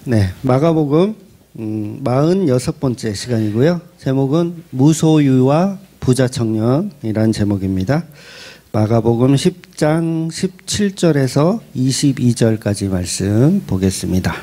네, 마가복음 46번째 시간이고요. 제목은 무소유와 부자 청년이라는 제목입니다. 마가복음 10장 17절에서 22절까지 말씀 보겠습니다.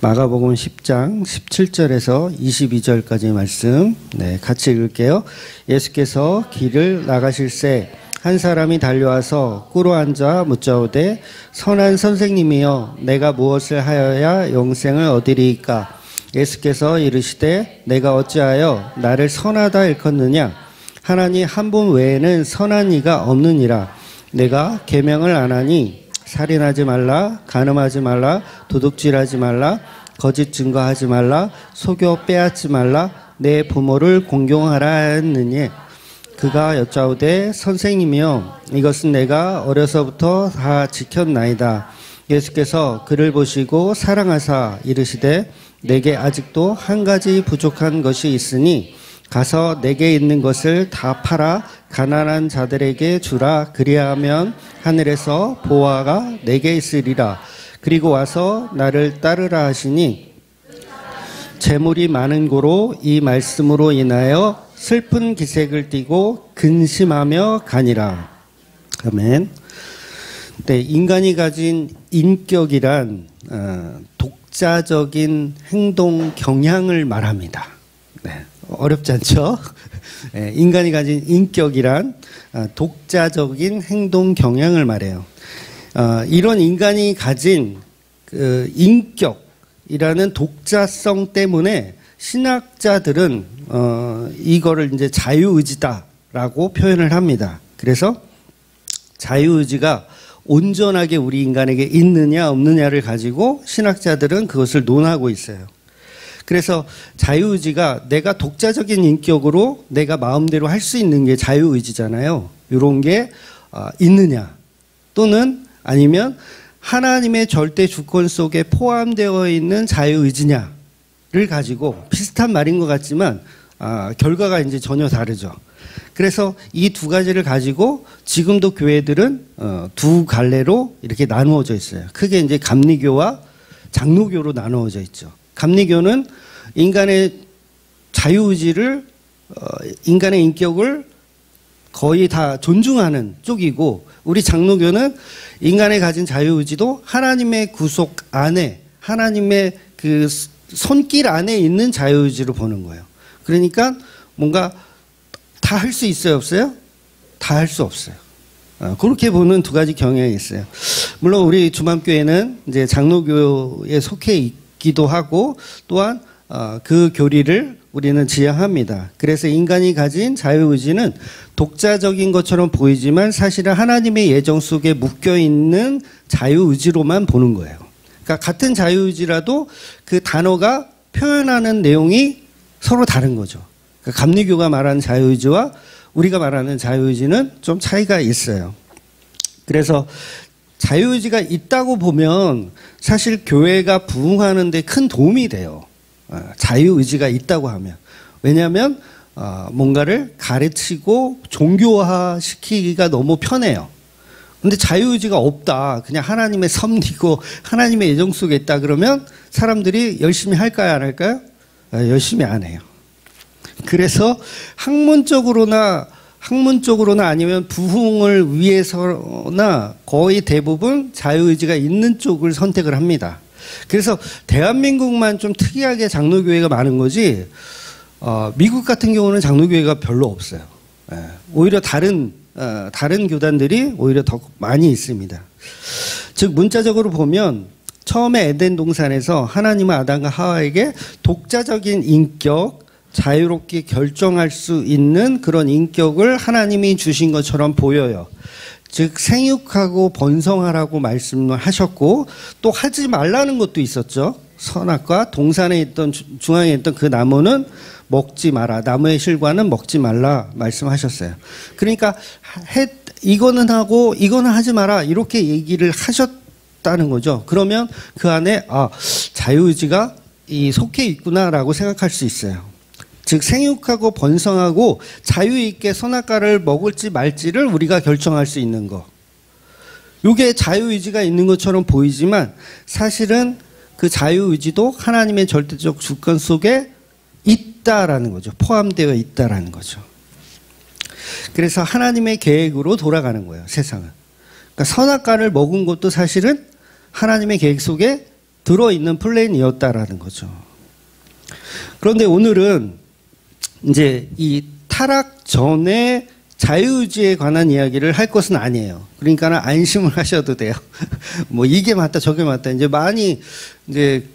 마가복음 10장 17절에서 22절까지 말씀 같이 읽을게요. 예수께서 길을 나가실새 한 사람이 달려와서 꿇어 앉아 묻자오되 선한 선생님이여 내가 무엇을 하여야 영생을 얻으리이까? 예수께서 이르시되 내가 어찌하여 나를 선하다 일컫느냐? 하나님 한 분 외에는 선한 이가 없느니라. 내가 계명을 안 하니 살인하지 말라, 간음하지 말라, 도둑질하지 말라, 거짓 증거하지 말라, 속여 빼앗지 말라, 내 부모를 공경하라 하였느니. 그가 여짜오되 선생님이여 이것은 내가 어려서부터 다 지켰나이다. 예수께서 그를 보시고 사랑하사 이르시되 내게 아직도 한 가지 부족한 것이 있으니 가서 내게 있는 것을 다 팔아 가난한 자들에게 주라. 그리하면 하늘에서 보화가 내게 있으리라. 그리고 와서 나를 따르라 하시니 재물이 많은 고로 이 말씀으로 인하여 슬픈 기색을 띠고 근심하며 가니라. 아멘. 네, 인간이 가진 인격이란 독자적인 행동 경향을 말합니다. 네, 어렵지 않죠? 네, 인간이 가진 인격이란 독자적인 행동 경향을 말해요. 이런 인간이 가진 그 인격이라는 독자성 때문에 신학자들은 이거를 이제 자유의지다라고 표현을 합니다. 그래서 자유의지가 온전하게 우리 인간에게 있느냐 없느냐를 가지고 신학자들은 그것을 논하고 있어요. 그래서 자유의지가 내가 독자적인 인격으로 내가 마음대로 할 수 있는 게 자유의지잖아요. 이런 게 있느냐 또는 아니면 하나님의 절대 주권 속에 포함되어 있는 자유의지냐 를 가지고 비슷한 말인 것 같지만 결과가 이제 전혀 다르죠. 그래서 이 두 가지를 가지고 지금도 교회들은 두 갈래로 이렇게 나누어져 있어요. 크게 이제 감리교와 장로교로 나누어져 있죠. 감리교는 인간의 자유의지를 인간의 인격을 거의 다 존중하는 쪽이고, 우리 장로교는 인간의 가진 자유의지도 하나님의 구속 안에 하나님의 그 손길 안에 있는 자유의지로 보는 거예요. 그러니까 뭔가 다 할 수 있어요, 없어요? 다 할 수 없어요. 그렇게 보는 두 가지 경향이 있어요. 물론 우리 주맘교회는 이제 장로교에 속해 있기도 하고 또한 그 교리를 우리는 지향합니다. 그래서 인간이 가진 자유의지는 독자적인 것처럼 보이지만 사실은 하나님의 예정 속에 묶여 있는 자유의지로만 보는 거예요. 그러니까 같은 자유의지라도 그 단어가 표현하는 내용이 서로 다른 거죠. 그러니까 감리교가 말하는 자유의지와 우리가 말하는 자유의지는 좀 차이가 있어요. 그래서 자유의지가 있다고 보면 사실 교회가 부흥하는 데 큰 도움이 돼요. 자유의지가 있다고 하면. 왜냐하면 뭔가를 가르치고 종교화시키기가 너무 편해요. 근데 자유의지가 없다, 그냥 하나님의 섭리고 하나님의 예정 속에 있다 그러면 사람들이 열심히 할까요, 안 할까요? 열심히 안 해요. 그래서 학문적으로나 아니면 부흥을 위해서나 거의 대부분 자유의지가 있는 쪽을 선택을 합니다. 그래서 대한민국만 좀 특이하게 장로교회가 많은 거지, 미국 같은 경우는 장로교회가 별로 없어요. 오히려 다른 교단들이 오히려 더 많이 있습니다. 즉 문자적으로 보면 처음에 에덴 동산에서 하나님은 아담과 하와에게 독자적인 인격, 자유롭게 결정할 수 있는 그런 인격을 하나님이 주신 것처럼 보여요. 즉 생육하고 번성하라고 말씀을 하셨고 또 하지 말라는 것도 있었죠. 선악과 동산에 있던 중앙에 있던 그 나무는 먹지 마라, 나무의 실과는 먹지 말라 말씀하셨어요. 그러니까 이거는 하고 이거는 하지 마라 이렇게 얘기를 하셨다는 거죠. 그러면 그 안에 자유의지가 속해 있구나라고 생각할 수 있어요. 즉 생육하고 번성하고 자유있게 선악과를 먹을지 말지를 우리가 결정할 수 있는 거. 이게 자유의지가 있는 것처럼 보이지만 사실은 그 자유의지도 하나님의 절대적 주권 속에 있다라는 거죠. 포함되어 있다라는 거죠. 그래서 하나님의 계획으로 돌아가는 거예요, 세상은. 그러니까 선악과를 먹은 것도 사실은 하나님의 계획 속에 들어있는 플랜이었다라는 거죠. 그런데 오늘은 이제 이 타락 전에 자유의지에 관한 이야기를 할 것은 아니에요. 그러니까 안심을 하셔도 돼요. 뭐 이게 맞다 저게 맞다 이제 많이 이제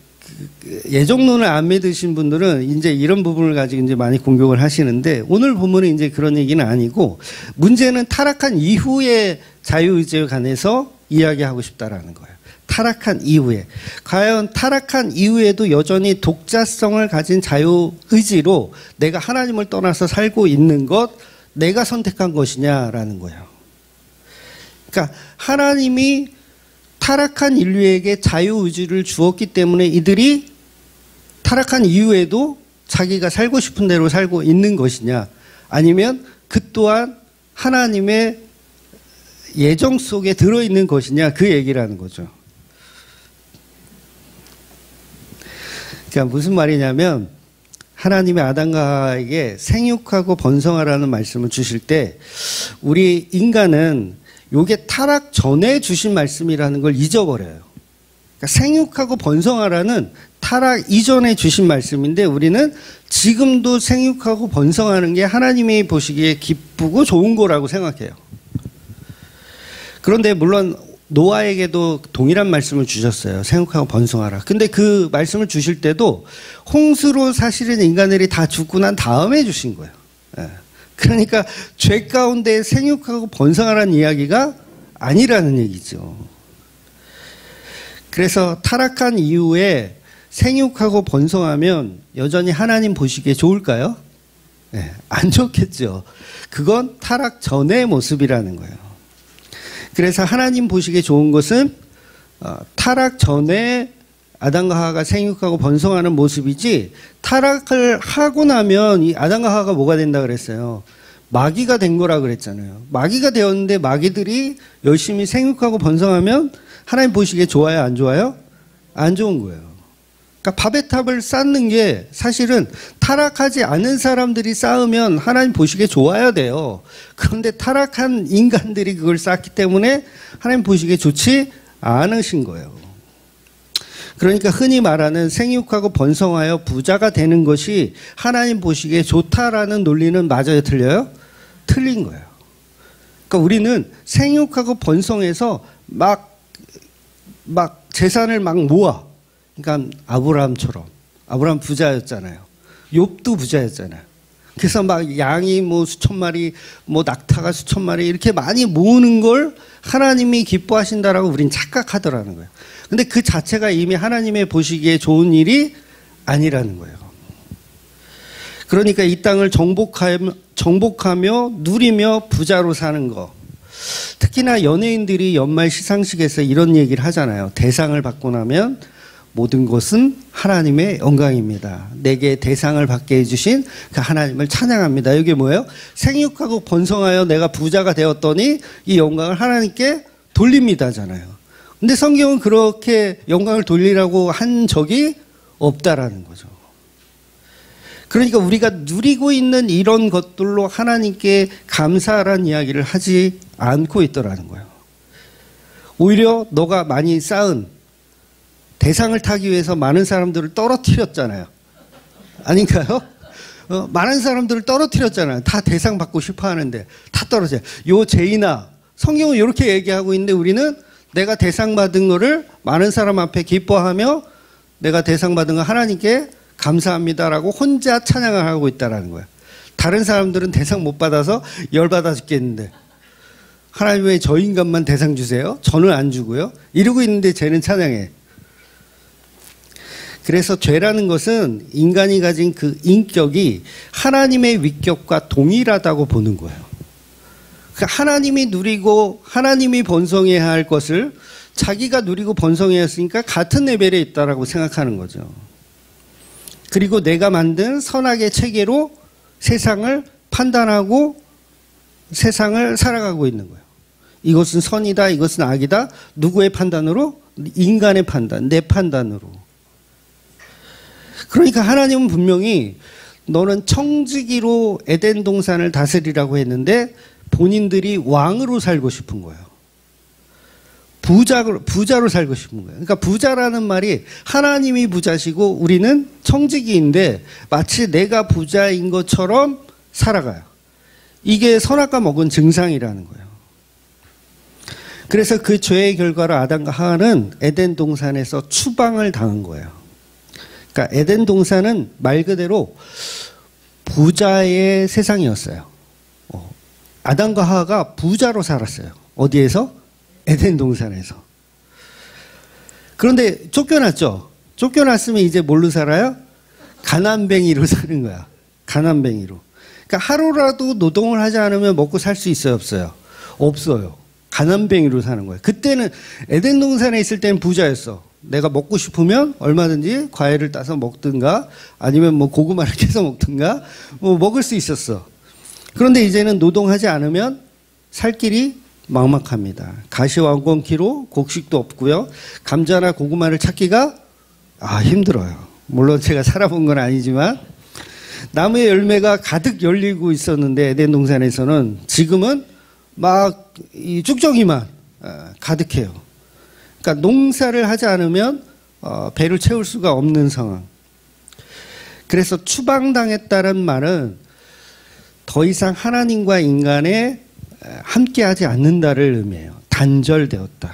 예정론을 안 믿으신 분들은 이제 이런 부분을 가지고 이제 많이 공격을 하시는데, 오늘 본문은 이제 그런 얘기는 아니고 문제는 타락한 이후의 자유의지에 관해서 이야기하고 싶다라는 거예요. 타락한 이후에 과연 타락한 이후에도 여전히 독자성을 가진 자유의지로 내가 하나님을 떠나서 살고 있는 것, 내가 선택한 것이냐라는 거예요. 그러니까 하나님이 타락한 인류에게 자유의지를 주었기 때문에 이들이 타락한 이후에도 자기가 살고 싶은 대로 살고 있는 것이냐, 아니면 그 또한 하나님의 예정 속에 들어있는 것이냐, 그 얘기를 하는 거죠. 그러니까 무슨 말이냐면, 하나님이 아담과 하와에게 생육하고 번성하라는 말씀을 주실 때 우리 인간은 요게 타락 전에 주신 말씀이라는 걸 잊어버려요. 그러니까 생육하고 번성하라는 타락 이전에 주신 말씀인데, 우리는 지금도 생육하고 번성하는 게 하나님이 보시기에 기쁘고 좋은 거라고 생각해요. 그런데 물론 노아에게도 동일한 말씀을 주셨어요. 생육하고 번성하라. 근데 그 말씀을 주실 때도 홍수로 사실은 인간들이 다 죽고 난 다음에 주신 거예요. 그러니까 죄 가운데 생육하고 번성하라는 이야기가 아니라는 얘기죠. 그래서 타락한 이후에 생육하고 번성하면 여전히 하나님 보시기에 좋을까요? 네, 안 좋겠죠. 그건 타락 전의 모습이라는 거예요. 그래서 하나님 보시기에 좋은 것은 타락 전에 아담과 하와가 생육하고 번성하는 모습이지, 타락을 하고 나면 이 아담과 하와가 뭐가 된다 그랬어요? 마귀가 된 거라 그랬잖아요. 마귀가 되었는데 마귀들이 열심히 생육하고 번성하면 하나님 보시기에 좋아요, 안 좋아요? 안 좋은 거예요. 그러니까 밥의 탑을 쌓는 게 사실은 타락하지 않은 사람들이 쌓으면 하나님 보시기에 좋아야 돼요. 그런데 타락한 인간들이 그걸 쌓기 때문에 하나님 보시기에 좋지 않으신 거예요. 그러니까 흔히 말하는 생육하고 번성하여 부자가 되는 것이 하나님 보시기에 좋다라는 논리는 맞아요, 틀려요? 틀린 거예요. 그러니까 우리는 생육하고 번성해서 막 재산을 막 모아. 그러니까 아브라함처럼. 아브라함 부자였잖아요. 욥도 부자였잖아요. 그래서 막 양이 뭐 수천 마리, 뭐 낙타가 수천 마리 이렇게 많이 모으는 걸 하나님이 기뻐하신다라고 우린 착각하더라는 거예요. 근데 그 자체가 이미 하나님의 보시기에 좋은 일이 아니라는 거예요. 그러니까 이 땅을 정복하며 누리며 부자로 사는 거. 특히나 연예인들이 연말 시상식에서 이런 얘기를 하잖아요. 대상을 받고 나면 모든 것은 하나님의 영광입니다. 내게 대상을 받게 해주신 그 하나님을 찬양합니다. 이게 뭐예요? 생육하고 번성하여 내가 부자가 되었더니 이 영광을 하나님께 돌립니다잖아요. 근데 성경은 그렇게 영광을 돌리라고 한 적이 없다라는 거죠. 그러니까 우리가 누리고 있는 이런 것들로 하나님께 감사하라는 이야기를 하지 않고 있더라는 거예요. 오히려 너가 많이 쌓은 대상을 타기 위해서 많은 사람들을 떨어뜨렸잖아요. 아닌가요? 많은 사람들을 떨어뜨렸잖아요. 다 대상 받고 싶어 하는데 다 떨어져요. 요 제이나 성경은 이렇게 얘기하고 있는데 우리는 내가 대상 받은 거를 많은 사람 앞에 기뻐하며 내가 대상 받은 거 하나님께 감사합니다라고 혼자 찬양을 하고 있다라는 거예요. 다른 사람들은 대상 못 받아서 열받아 죽겠는데 하나님 왜 저 인간만 대상 주세요? 저는 안 주고요. 이러고 있는데 쟤는 찬양해. 그래서 죄라는 것은 인간이 가진 그 인격이 하나님의 위격과 동일하다고 보는 거예요. 그러니까 하나님이 누리고 하나님이 번성해야 할 것을 자기가 누리고 번성해야 했으니까 같은 레벨에 있다라고 생각하는 거죠. 그리고 내가 만든 선악의 체계로 세상을 판단하고 세상을 살아가고 있는 거예요. 이것은 선이다, 이것은 악이다. 누구의 판단으로? 인간의 판단, 내 판단으로. 그러니까 하나님은 분명히 너는 청지기로 에덴 동산을 다스리라고 했는데 본인들이 왕으로 살고 싶은 거예요. 부자로 살고 싶은 거예요. 그러니까 부자라는 말이 하나님이 부자시고 우리는 청지기인데 마치 내가 부자인 것처럼 살아가요. 이게 선악과 먹은 증상이라는 거예요. 그래서 그 죄의 결과로 아담과 하와는 에덴 동산에서 추방을 당한 거예요. 그러니까 에덴 동산은 말 그대로 부자의 세상이었어요. 아담과 하와가 부자로 살았어요. 어디에서? 에덴 동산에서. 그런데 쫓겨났죠. 쫓겨났으면 이제 뭘로 살아요? 가난뱅이로 사는 거야. 가난뱅이로. 그러니까 하루라도 노동을 하지 않으면 먹고 살 수 있어요, 없어요? 없어요. 가난뱅이로 사는 거예요. 그때는 에덴 동산에 있을 때는 부자였어. 내가 먹고 싶으면 얼마든지 과일을 따서 먹든가 아니면 뭐 고구마를 캐서 먹든가 뭐 먹을 수 있었어. 그런데 이제는 노동하지 않으면 살 길이 막막합니다. 가시왕건키로 곡식도 없고요. 감자나 고구마를 찾기가 힘들어요. 물론 제가 살아본 건 아니지만 나무의 열매가 가득 열리고 있었는데 에덴 동산에서는 지금은 막 이 쭉정이만 가득해요. 그러니까 농사를 하지 않으면 배를 채울 수가 없는 상황. 그래서 추방당했다는 말은 더 이상 하나님과 인간에 함께하지 않는다를 의미해요. 단절되었다.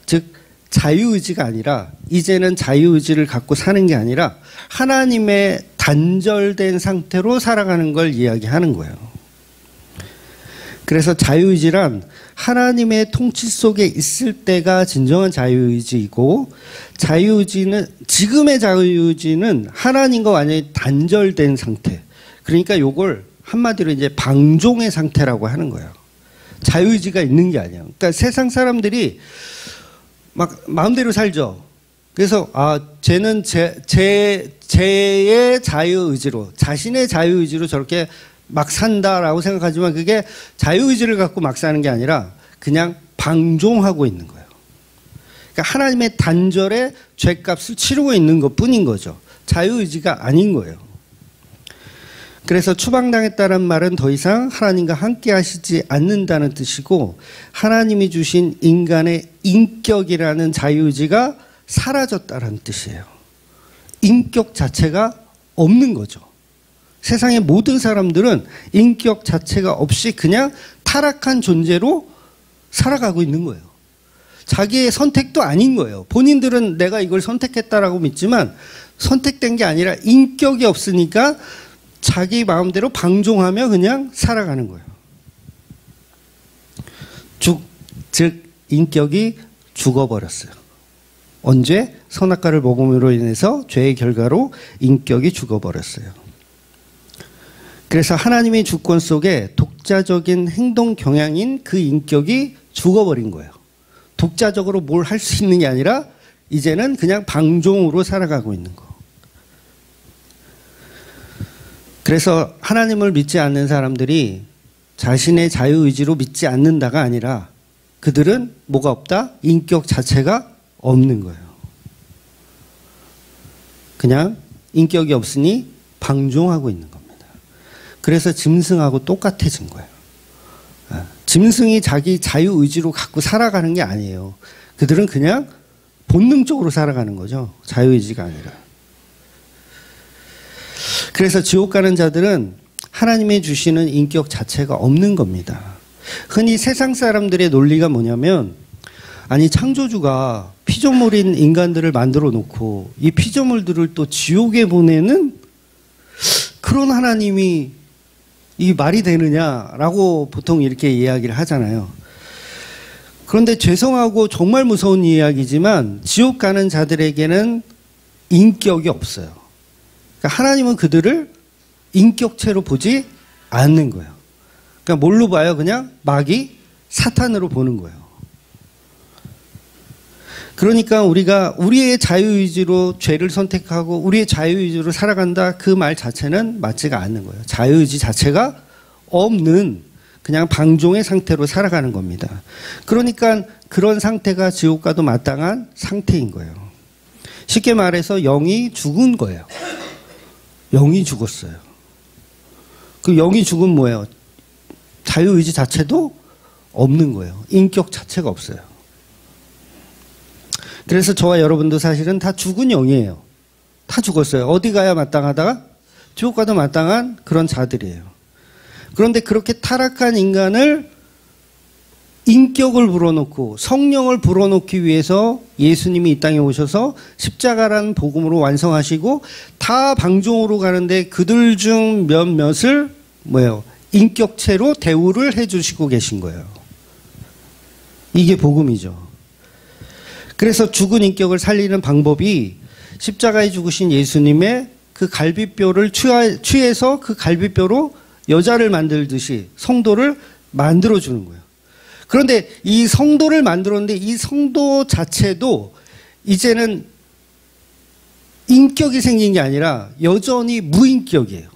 즉 자유의지가 아니라 이제는 자유의지를 갖고 사는 게 아니라 하나님의 단절된 상태로 살아가는 걸 이야기하는 거예요. 그래서 자유의지란 하나님의 통치 속에 있을 때가 진정한 자유의지이고 자유의지는 지금의 자유의지는 하나님과 완전히 단절된 상태. 그러니까 요걸 한마디로 이제 방종의 상태라고 하는 거예요. 자유의지가 있는 게 아니에요. 그러니까 세상 사람들이 막 마음대로 살죠. 그래서 쟤는 쟤의 자유의지로 자신의 자유의지로 저렇게 막 산다라고 생각하지만 그게 자유의지를 갖고 막 사는 게 아니라 그냥 방종하고 있는 거예요. 그러니까 하나님의 단절에 죗값을 치르고 있는 것뿐인 거죠. 자유의지가 아닌 거예요. 그래서 추방당했다는 말은 더 이상 하나님과 함께 하시지 않는다는 뜻이고 하나님이 주신 인간의 인격이라는 자유의지가 사라졌다는 뜻이에요. 인격 자체가 없는 거죠. 세상의 모든 사람들은 인격 자체가 없이 그냥 타락한 존재로 살아가고 있는 거예요. 자기의 선택도 아닌 거예요. 본인들은 내가 이걸 선택했다라고 믿지만 선택된 게 아니라 인격이 없으니까 자기 마음대로 방종하며 그냥 살아가는 거예요. 즉 인격이 죽어버렸어요. 언제? 선악과를 먹음으로 인해서 죄의 결과로 인격이 죽어버렸어요. 그래서 하나님의 주권 속에 독자적인 행동 경향인 그 인격이 죽어버린 거예요. 독자적으로 뭘 할 수 있는 게 아니라 이제는 그냥 방종으로 살아가고 있는 거. 그래서 하나님을 믿지 않는 사람들이 자신의 자유의지로 믿지 않는다가 아니라 그들은 뭐가 없다? 인격 자체가 없는 거예요. 그냥 인격이 없으니 방종하고 있는 겁니다. 그래서 짐승하고 똑같아진 거예요. 짐승이 자기 자유의지로 갖고 살아가는 게 아니에요. 그들은 그냥 본능적으로 살아가는 거죠. 자유의지가 아니라. 그래서 지옥 가는 자들은 하나님이 주시는 인격 자체가 없는 겁니다. 흔히 세상 사람들의 논리가 뭐냐면 아니 창조주가 피조물인 인간들을 만들어 놓고 이 피조물들을 또 지옥에 보내는 그런 하나님이 이 말이 되느냐라고 보통 이렇게 이야기를 하잖아요. 그런데 죄송하고 정말 무서운 이야기지만 지옥 가는 자들에게는 인격이 없어요. 그러니까 하나님은 그들을 인격체로 보지 않는 거예요. 그러니까 뭘로 봐요? 그냥 마귀, 사탄으로 보는 거예요. 그러니까 우리가 우리의 자유의지로 죄를 선택하고 우리의 자유의지로 살아간다 그 말 자체는 맞지가 않는 거예요. 자유의지 자체가 없는 그냥 방종의 상태로 살아가는 겁니다. 그러니까 그런 상태가 지옥과도 마땅한 상태인 거예요. 쉽게 말해서 영이 죽은 거예요. 영이 죽었어요. 그 영이 죽은 뭐예요? 자유의지 자체도 없는 거예요. 인격 자체가 없어요. 그래서 저와 여러분도 사실은 다 죽은 영이에요. 다 죽었어요. 어디 가야 마땅하다가 지옥 가도 마땅한 그런 자들이에요. 그런데 그렇게 타락한 인간을 인격을 불어넣고 성령을 불어넣기 위해서 예수님이 이 땅에 오셔서 십자가라는 복음으로 완성하시고 다 방종으로 가는데 그들 중 몇몇을 뭐예요? 인격체로 대우를 해주시고 계신 거예요. 이게 복음이죠. 그래서 죽은 인격을 살리는 방법이 십자가에 죽으신 예수님의 그 갈비뼈를 취해서 그 갈비뼈로 여자를 만들듯이 성도를 만들어주는 거예요. 그런데 이 성도를 만들었는데 이 성도 자체도 이제는 인격이 생긴 게 아니라 여전히 무인격이에요.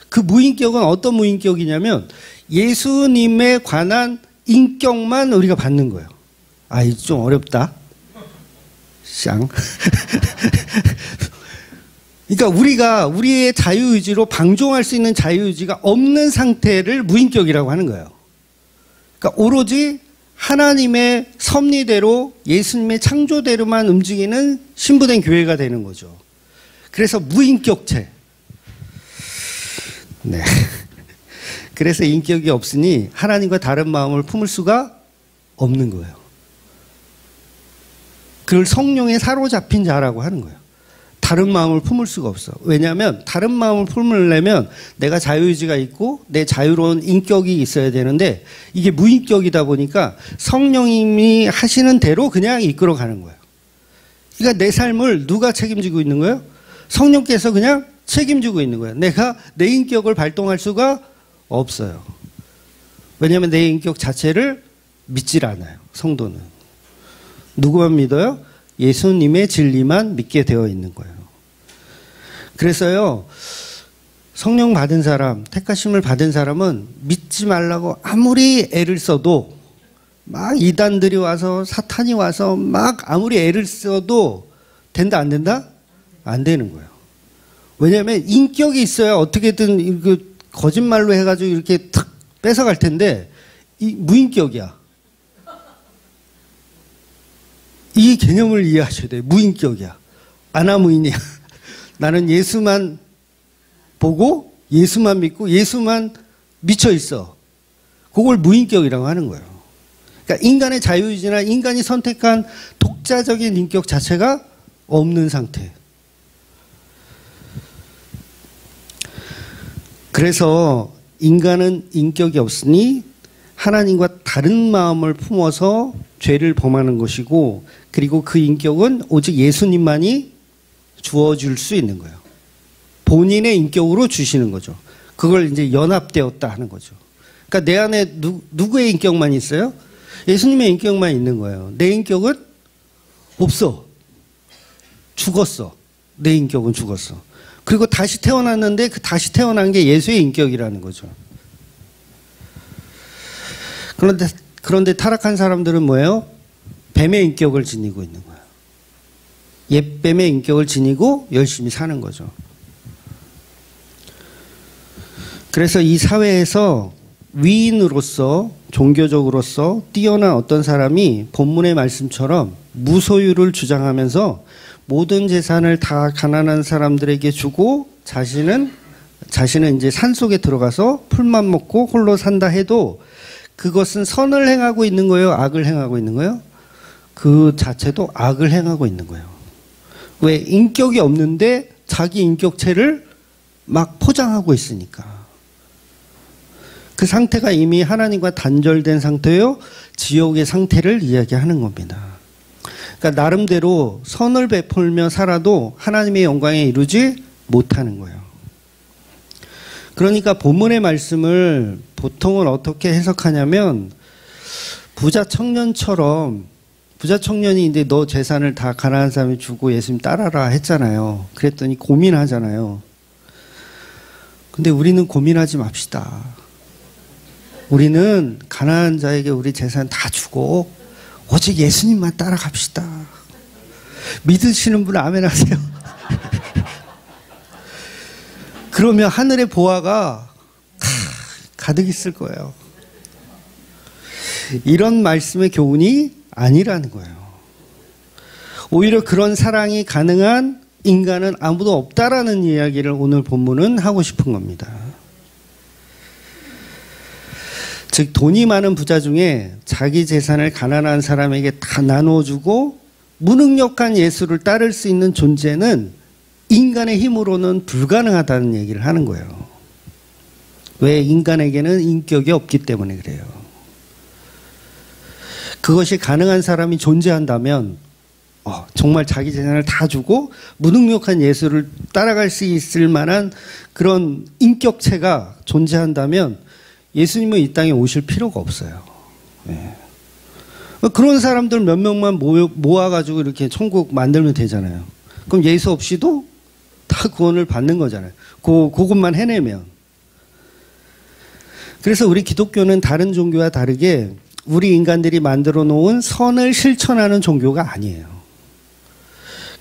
그 무인격은 어떤 무인격이냐면 예수님에 관한 인격만 우리가 받는 거예요. 아, 이거 좀 어렵다. 쌍. 그러니까 우리가 우리의 자유의지로 방종할 수 있는 자유의지가 없는 상태를 무인격이라고 하는 거예요. 그러니까 오로지 하나님의 섭리대로 예수님의 창조대로만 움직이는 신부된 교회가 되는 거죠. 그래서 무인격체. 네. 그래서 인격이 없으니 하나님과 다른 마음을 품을 수가 없는 거예요. 그걸 성령에 사로잡힌 자라고 하는 거예요. 다른 마음을 품을 수가 없어. 왜냐하면 다른 마음을 품으려면 내가 자유의지가 있고 내 자유로운 인격이 있어야 되는데 이게 무인격이다 보니까 성령님이 하시는 대로 그냥 이끌어가는 거예요. 그러니까 내 삶을 누가 책임지고 있는 거예요? 성령께서 그냥 책임지고 있는 거예요. 내가 내 인격을 발동할 수가 없어요. 왜냐하면 내 인격 자체를 믿질 않아요. 성도는. 누구만 믿어요? 예수님의 진리만 믿게 되어 있는 거예요. 그래서요, 성령 받은 사람, 택하심을 받은 사람은 믿지 말라고 아무리 애를 써도 막 이단들이 와서 사탄이 와서 막 아무리 애를 써도 된다 안 된다? 안 되는 거예요. 왜냐하면 인격이 있어야 어떻게든 그 거짓말로 해가지고 이렇게 탁 뺏어갈 텐데 이 무인격이야. 이 개념을 이해하셔야 돼요. 무인격이야. 아나무인이야. 나는 예수만 보고 예수만 믿고 예수만 미쳐 있어. 그걸 무인격이라고 하는 거예요. 그러니까 인간의 자유의지나 인간이 선택한 독자적인 인격 자체가 없는 상태. 그래서 인간은 인격이 없으니 하나님과 다른 마음을 품어서 죄를 범하는 것이고, 그리고 그 인격은 오직 예수님만이 주어줄 수 있는 거예요. 본인의 인격으로 주시는 거죠. 그걸 이제 연합되었다 하는 거죠. 그러니까 내 안에 누구의 인격만 있어요? 예수님의 인격만 있는 거예요. 내 인격은 없어. 죽었어. 내 인격은 죽었어. 그리고 다시 태어났는데 그 다시 태어난 게 예수의 인격이라는 거죠. 그런데 타락한 사람들은 뭐예요? 뱀의 인격을 지니고 있는 거예요. 옛뱀의 인격을 지니고 열심히 사는 거죠. 그래서 이 사회에서 위인으로서 종교적으로서 뛰어난 어떤 사람이 본문의 말씀처럼 무소유를 주장하면서 모든 재산을 다 가난한 사람들에게 주고 자신은 이제 산속에 들어가서 풀만 먹고 홀로 산다 해도 그것은 선을 행하고 있는 거예요? 악을 행하고 있는 거예요? 그 자체도 악을 행하고 있는 거예요. 왜? 인격이 없는데 자기 인격체를 막 포장하고 있으니까. 그 상태가 이미 하나님과 단절된 상태요, 지옥의 상태를 이야기하는 겁니다. 그러니까 나름대로 선을 베풀며 살아도 하나님의 영광에 이루지 못하는 거예요. 그러니까 본문의 말씀을 보통은 어떻게 해석하냐면, 부자 청년처럼, 부자 청년이 이제 너 재산을 다 가난한 사람이 주고 예수님 따라라 했잖아요. 그랬더니 고민하잖아요. 근데 우리는 고민하지 맙시다. 우리는 가난한 자에게 우리 재산 다 주고 오직 예수님만 따라갑시다. 믿으시는 분 아멘 하세요. 그러면 하늘의 보화가 가득 있을 거예요. 이런 말씀의 교훈이 아니라는 거예요. 오히려 그런 사랑이 가능한 인간은 아무도 없다라는 이야기를 오늘 본문은 하고 싶은 겁니다. 즉 돈이 많은 부자 중에 자기 재산을 가난한 사람에게 다 나눠주고 무능력한 예수를 따를 수 있는 존재는 인간의 힘으로는 불가능하다는 얘기를 하는 거예요. 왜? 인간에게는 인격이 없기 때문에 그래요. 그것이 가능한 사람이 존재한다면 정말 자기 재산을 다 주고 무능력한 예수를 따라갈 수 있을 만한 그런 인격체가 존재한다면 예수님은 이 땅에 오실 필요가 없어요. 네. 그런 사람들 몇 명만 모아가지고 이렇게 천국 만들면 되잖아요. 그럼 예수 없이도 다 구원을 받는 거잖아요. 그것만 해내면. 그래서 우리 기독교는 다른 종교와 다르게 우리 인간들이 만들어 놓은 선을 실천하는 종교가 아니에요.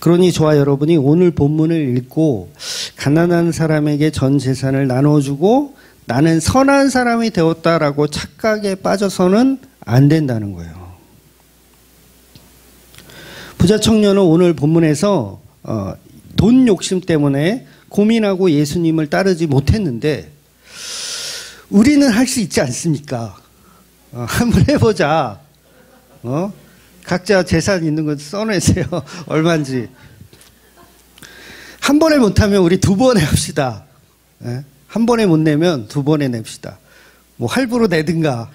그러니 저와 여러분이 오늘 본문을 읽고 가난한 사람에게 전 재산을 나눠주고 나는 선한 사람이 되었다라고 착각에 빠져서는 안 된다는 거예요. 부자 청년은 오늘 본문에서 돈 욕심 때문에 고민하고 예수님을 따르지 못했는데 우리는 할 수 있지 않습니까? 한번 해보자. 각자 재산 있는 거 써내세요. 얼마인지. 한 번에 못하면 우리 두 번에 합시다. 한 번에 못 내면 두 번에 냅시다. 뭐 할부로 내든가.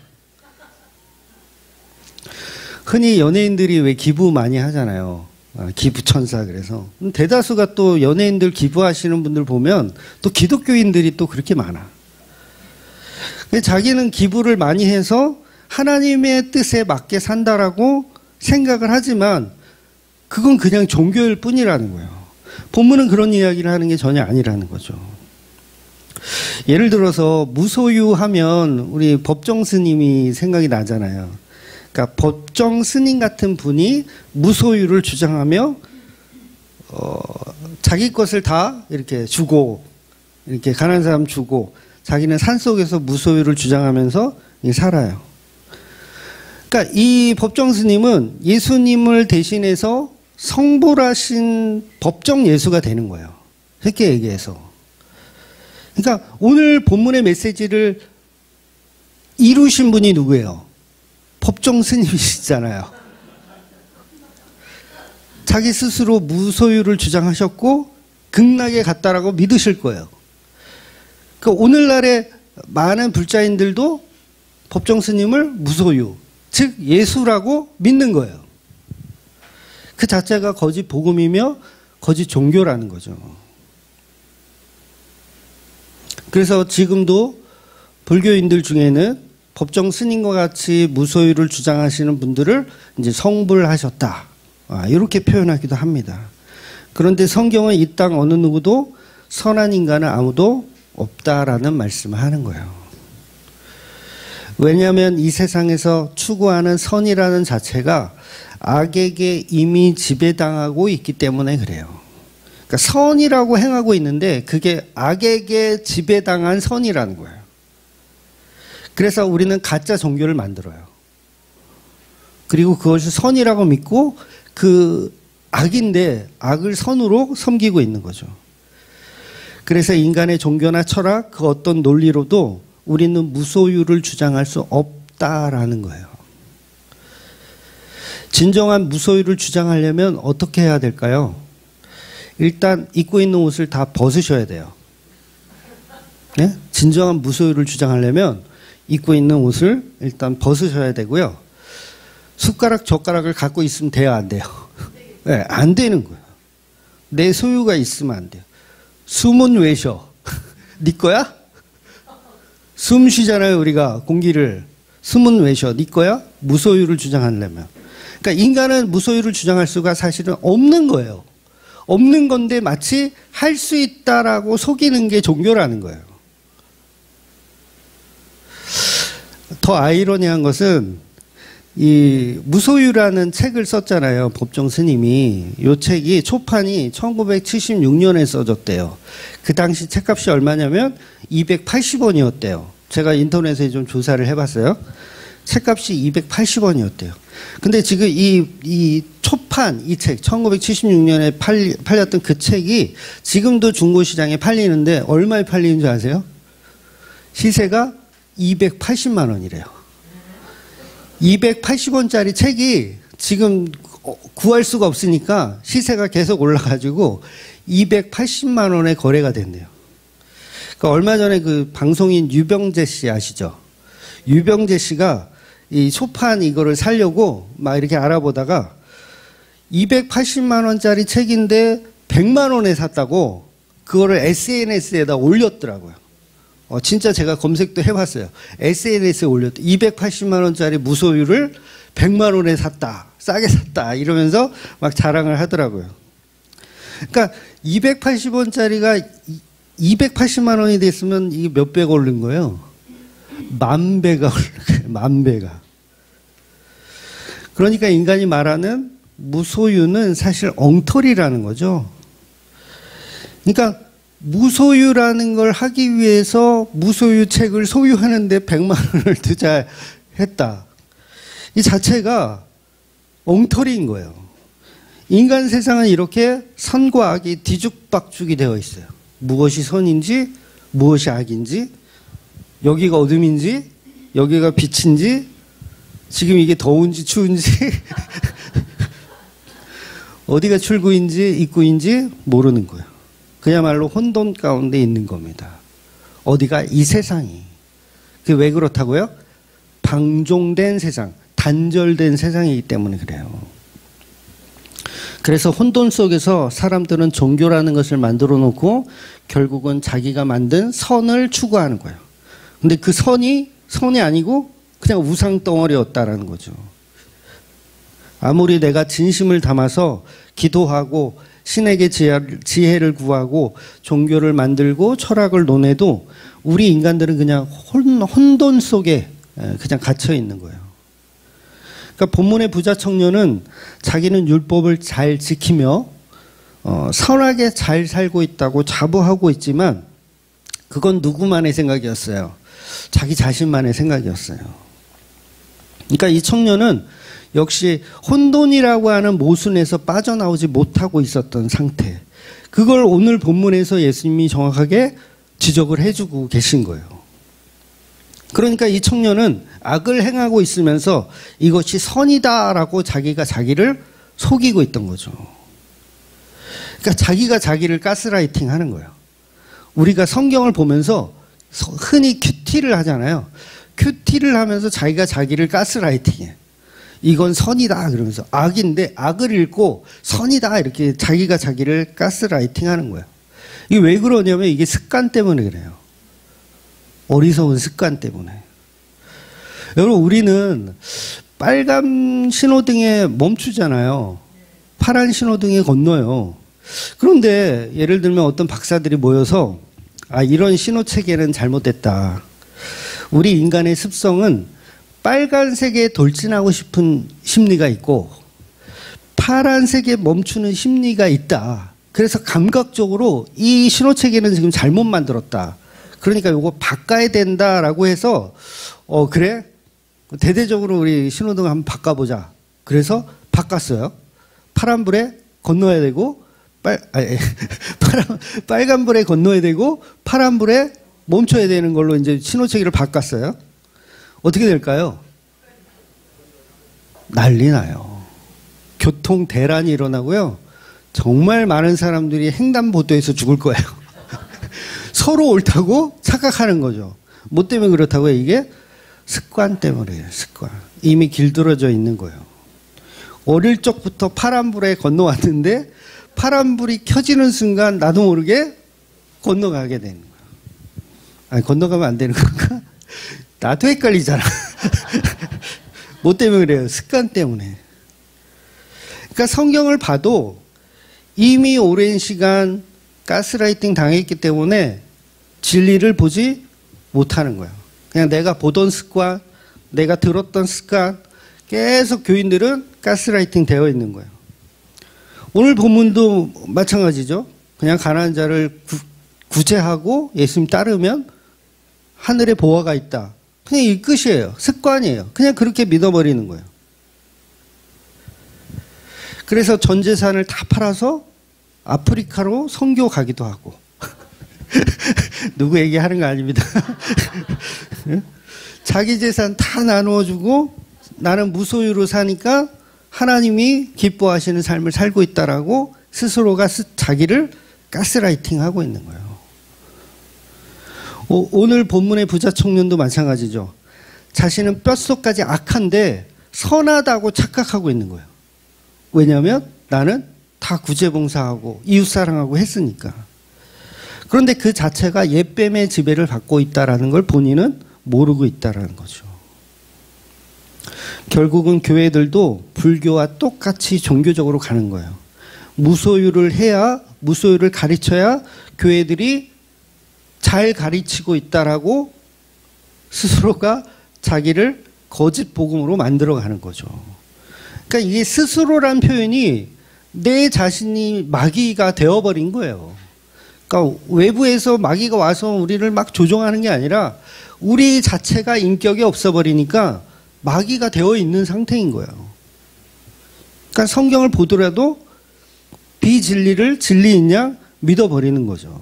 흔히 연예인들이 왜 기부 많이 하잖아요. 기부천사 그래서. 대다수가 또 연예인들 기부하시는 분들 보면 또 기독교인들이 또 그렇게 많아. 자기는 기부를 많이 해서 하나님의 뜻에 맞게 산다라고 생각을 하지만 그건 그냥 종교일 뿐이라는 거예요. 본문은 그런 이야기를 하는 게 전혀 아니라는 거죠. 예를 들어서 무소유하면 우리 법정 스님이 생각이 나잖아요. 그러니까 법정 스님 같은 분이 무소유를 주장하며 자기 것을 다 이렇게 주고 이렇게 가난한 사람 주고 자기는 산속에서 무소유를 주장하면서 살아요. 그러니까 이 법정 스님은 예수님을 대신해서 성불하신 법정 예수가 되는 거예요. 쉽게 얘기해서. 그러니까 오늘 본문의 메시지를 이루신 분이 누구예요? 법정 스님이시잖아요. 자기 스스로 무소유를 주장하셨고 극락에 갔다라고 믿으실 거예요. 그러니까 오늘날의 많은 불자인들도 법정 스님을 무소유, 즉 예수라고 믿는 거예요. 그 자체가 거짓 복음이며 거짓 종교라는 거죠. 그래서 지금도 불교인들 중에는 법정 스님과 같이 무소유를 주장하시는 분들을 이제 성불하셨다. 이렇게 표현하기도 합니다. 그런데 성경은 이 땅 어느 누구도 선한 인간은 아무도 없다라는 말씀을 하는 거예요. 왜냐하면 이 세상에서 추구하는 선이라는 자체가 악에게 이미 지배당하고 있기 때문에 그래요. 그러니까 선이라고 행하고 있는데 그게 악에게 지배당한 선이라는 거예요. 그래서 우리는 가짜 종교를 만들어요. 그리고 그것을 선이라고 믿고 그 악인데 악을 선으로 섬기고 있는 거죠. 그래서 인간의 종교나 철학, 그 어떤 논리로도 우리는 무소유를 주장할 수 없다라는 거예요. 진정한 무소유를 주장하려면 어떻게 해야 될까요? 일단 입고 있는 옷을 다 벗으셔야 돼요. 네? 진정한 무소유를 주장하려면 입고 있는 옷을 일단 벗으셔야 되고요. 숟가락, 젓가락을 갖고 있으면 돼요, 안 돼요? 네, 안 되는 거예요. 내 소유가 있으면 안 돼요. 숨은 왜 쉬어? 네 거야? 숨 쉬잖아요, 우리가 공기를. 숨은 왜 쉬어? 네 거야? 무소유를 주장하려면. 그러니까 인간은 무소유를 주장할 수가 사실은 없는 거예요. 없는 건데 마치 할 수 있다라고 속이는 게 종교라는 거예요. 더 아이러니한 것은 이 무소유라는 책을 썼잖아요. 법정 스님이. 이 책이 초판이 1976년에 써졌대요. 그 당시 책값이 얼마냐면 280원이었대요. 제가 인터넷에 좀 조사를 해봤어요. 책값이 280원이었대요. 근데 지금 이 초판, 이 책, 1976년에 팔렸던 그 책이 지금도 중고시장에 팔리는데 얼마에 팔리는 줄 아세요? 시세가 280만 원이래요. 280원짜리 책이 지금 구할 수가 없으니까 시세가 계속 올라가지고 280만 원에 거래가 된대요. 그러니까 얼마 전에 그 방송인 유병재 씨 아시죠? 유병재 씨가 이 초판 이거를 사려고 막 이렇게 알아보다가 280만 원짜리 책인데 100만 원에 샀다고 그거를 SNS에다 올렸더라고요. 진짜 제가 검색도 해봤어요. SNS에 올렸대. 280만 원짜리 무소유를 100만 원에 샀다. 싸게 샀다. 이러면서 막 자랑을 하더라고요. 그러니까 280원짜리가 280만 원이 됐으면 이게 몇 배가 오른 거예요? 10,000배가 오른 거예요. 10,000배가. 그러니까 인간이 말하는 무소유는 사실 엉터리라는 거죠. 그러니까 무소유라는 걸 하기 위해서 무소유 책을 소유하는데 100만 원을 투자했다. 이 자체가 엉터리인 거예요. 인간 세상은 이렇게 선과 악이 뒤죽박죽이 되어 있어요. 무엇이 선인지 무엇이 악인지, 여기가 어둠인지 여기가 빛인지, 지금 이게 더운지 추운지 어디가 출구인지 입구인지 모르는 거예요. 그야말로 혼돈 가운데 있는 겁니다. 어디가 이 세상이. 그게 왜 그렇다고요? 방종된 세상, 단절된 세상이기 때문에 그래요. 그래서 혼돈 속에서 사람들은 종교라는 것을 만들어 놓고 결국은 자기가 만든 선을 추구하는 거예요. 근데 그 선이 아니고 그냥 우상덩어리였다라는 거죠. 아무리 내가 진심을 담아서 기도하고 신에게 지혜를 구하고 종교를 만들고 철학을 논해도 우리 인간들은 그냥 혼돈 속에 그냥 갇혀 있는 거예요. 그러니까 본문의 부자 청년은 자기는 율법을 잘 지키며 선하게 잘 살고 있다고 자부하고 있지만 그건 누구만의 생각이었어요? 자기 자신만의 생각이었어요. 그러니까 이 청년은 역시 혼돈이라고 하는 모순에서 빠져나오지 못하고 있었던 상태. 그걸 오늘 본문에서 예수님이 정확하게 지적을 해주고 계신 거예요. 그러니까 이 청년은 악을 행하고 있으면서 이것이 선이다라고 자기가 자기를 속이고 있던 거죠. 그러니까 자기가 자기를 가스라이팅 하는 거예요. 우리가 성경을 보면서 흔히 큐티를 하잖아요. 큐티를 하면서 자기가 자기를 가스라이팅해. 이건 선이다 그러면서 악인데 악을 읽고 선이다 이렇게 자기가 자기를 가스라이팅 하는 거예요. 이게 왜 그러냐면 이게 습관 때문에 그래요. 어리석은 습관 때문에. 여러분 우리는 빨간 신호등에 멈추잖아요. 파란 신호등에 건너요. 그런데 예를 들면 어떤 박사들이 모여서 이런 신호체계는 잘못됐다. 우리 인간의 습성은 빨간색에 돌진하고 싶은 심리가 있고 파란색에 멈추는 심리가 있다. 그래서 감각적으로 이 신호체계는 지금 잘못 만들었다. 그러니까 이거 바꿔야 된다라고 해서 그래? 대대적으로 우리 신호등 한번 바꿔보자. 그래서 바꿨어요. 파란불에 건너야 되고 빨간불에 건너야 되고 파란불에 멈춰야 되는 걸로 이제 신호체계를 바꿨어요. 어떻게 될까요? 난리 나요. 교통 대란이 일어나고요. 정말 많은 사람들이 횡단보도에서 죽을 거예요. 서로 옳다고 착각하는 거죠. 뭐 때문에 그렇다고요? 이게 습관 때문이에요. 습관. 이미 길들어져 있는 거예요. 어릴 적부터 파란불에 건너왔는데 파란불이 켜지는 순간 나도 모르게 건너가게 되는 거예요. 아니, 건너가면 안 되는 건가? 나도 헷갈리잖아. 뭐 때문에 그래요? 습관 때문에. 그러니까 성경을 봐도 이미 오랜 시간 가스라이팅 당했기 때문에 진리를 보지 못하는 거예요. 그냥 내가 보던 습관, 내가 들었던 습관, 계속 교인들은 가스라이팅 되어 있는 거예요. 오늘 본문도 마찬가지죠. 그냥 가난한 자를 구제하고 예수님 따르면 하늘에 보화가 있다. 그냥 이 끝이에요. 습관이에요. 그냥 그렇게 믿어버리는 거예요. 그래서 전 재산을 다 팔아서 아프리카로 선교 가기도 하고. 누구 얘기하는 거 아닙니다. 자기 재산 다 나누어주고 나는 무소유로 사니까 하나님이 기뻐하시는 삶을 살고 있다라고 스스로가 자기를 가스라이팅하고 있는 거예요. 오늘 본문의 부자 청년도 마찬가지죠. 자신은 뼛속까지 악한데 선하다고 착각하고 있는 거예요. 왜냐하면 나는 다 구제봉사하고 이웃사랑하고 했으니까. 그런데 그 자체가 옛뱀의 지배를 받고 있다는 걸 본인은 모르고 있다는 거죠. 결국은 교회들도 불교와 똑같이 종교적으로 가는 거예요. 무소유를 해야, 무소유를 가르쳐야 교회들이 잘 가르치고 있다라고 스스로가 자기를 거짓 복음으로 만들어가는 거죠. 그러니까 이게 스스로란 표현이 내 자신이 마귀가 되어버린 거예요. 그러니까 외부에서 마귀가 와서 우리를 막 조종하는 게 아니라 우리 자체가 인격이 없어버리니까 마귀가 되어 있는 상태인 거예요. 그러니까 성경을 보더라도 비진리를 진리인 양 믿어버리는 거죠.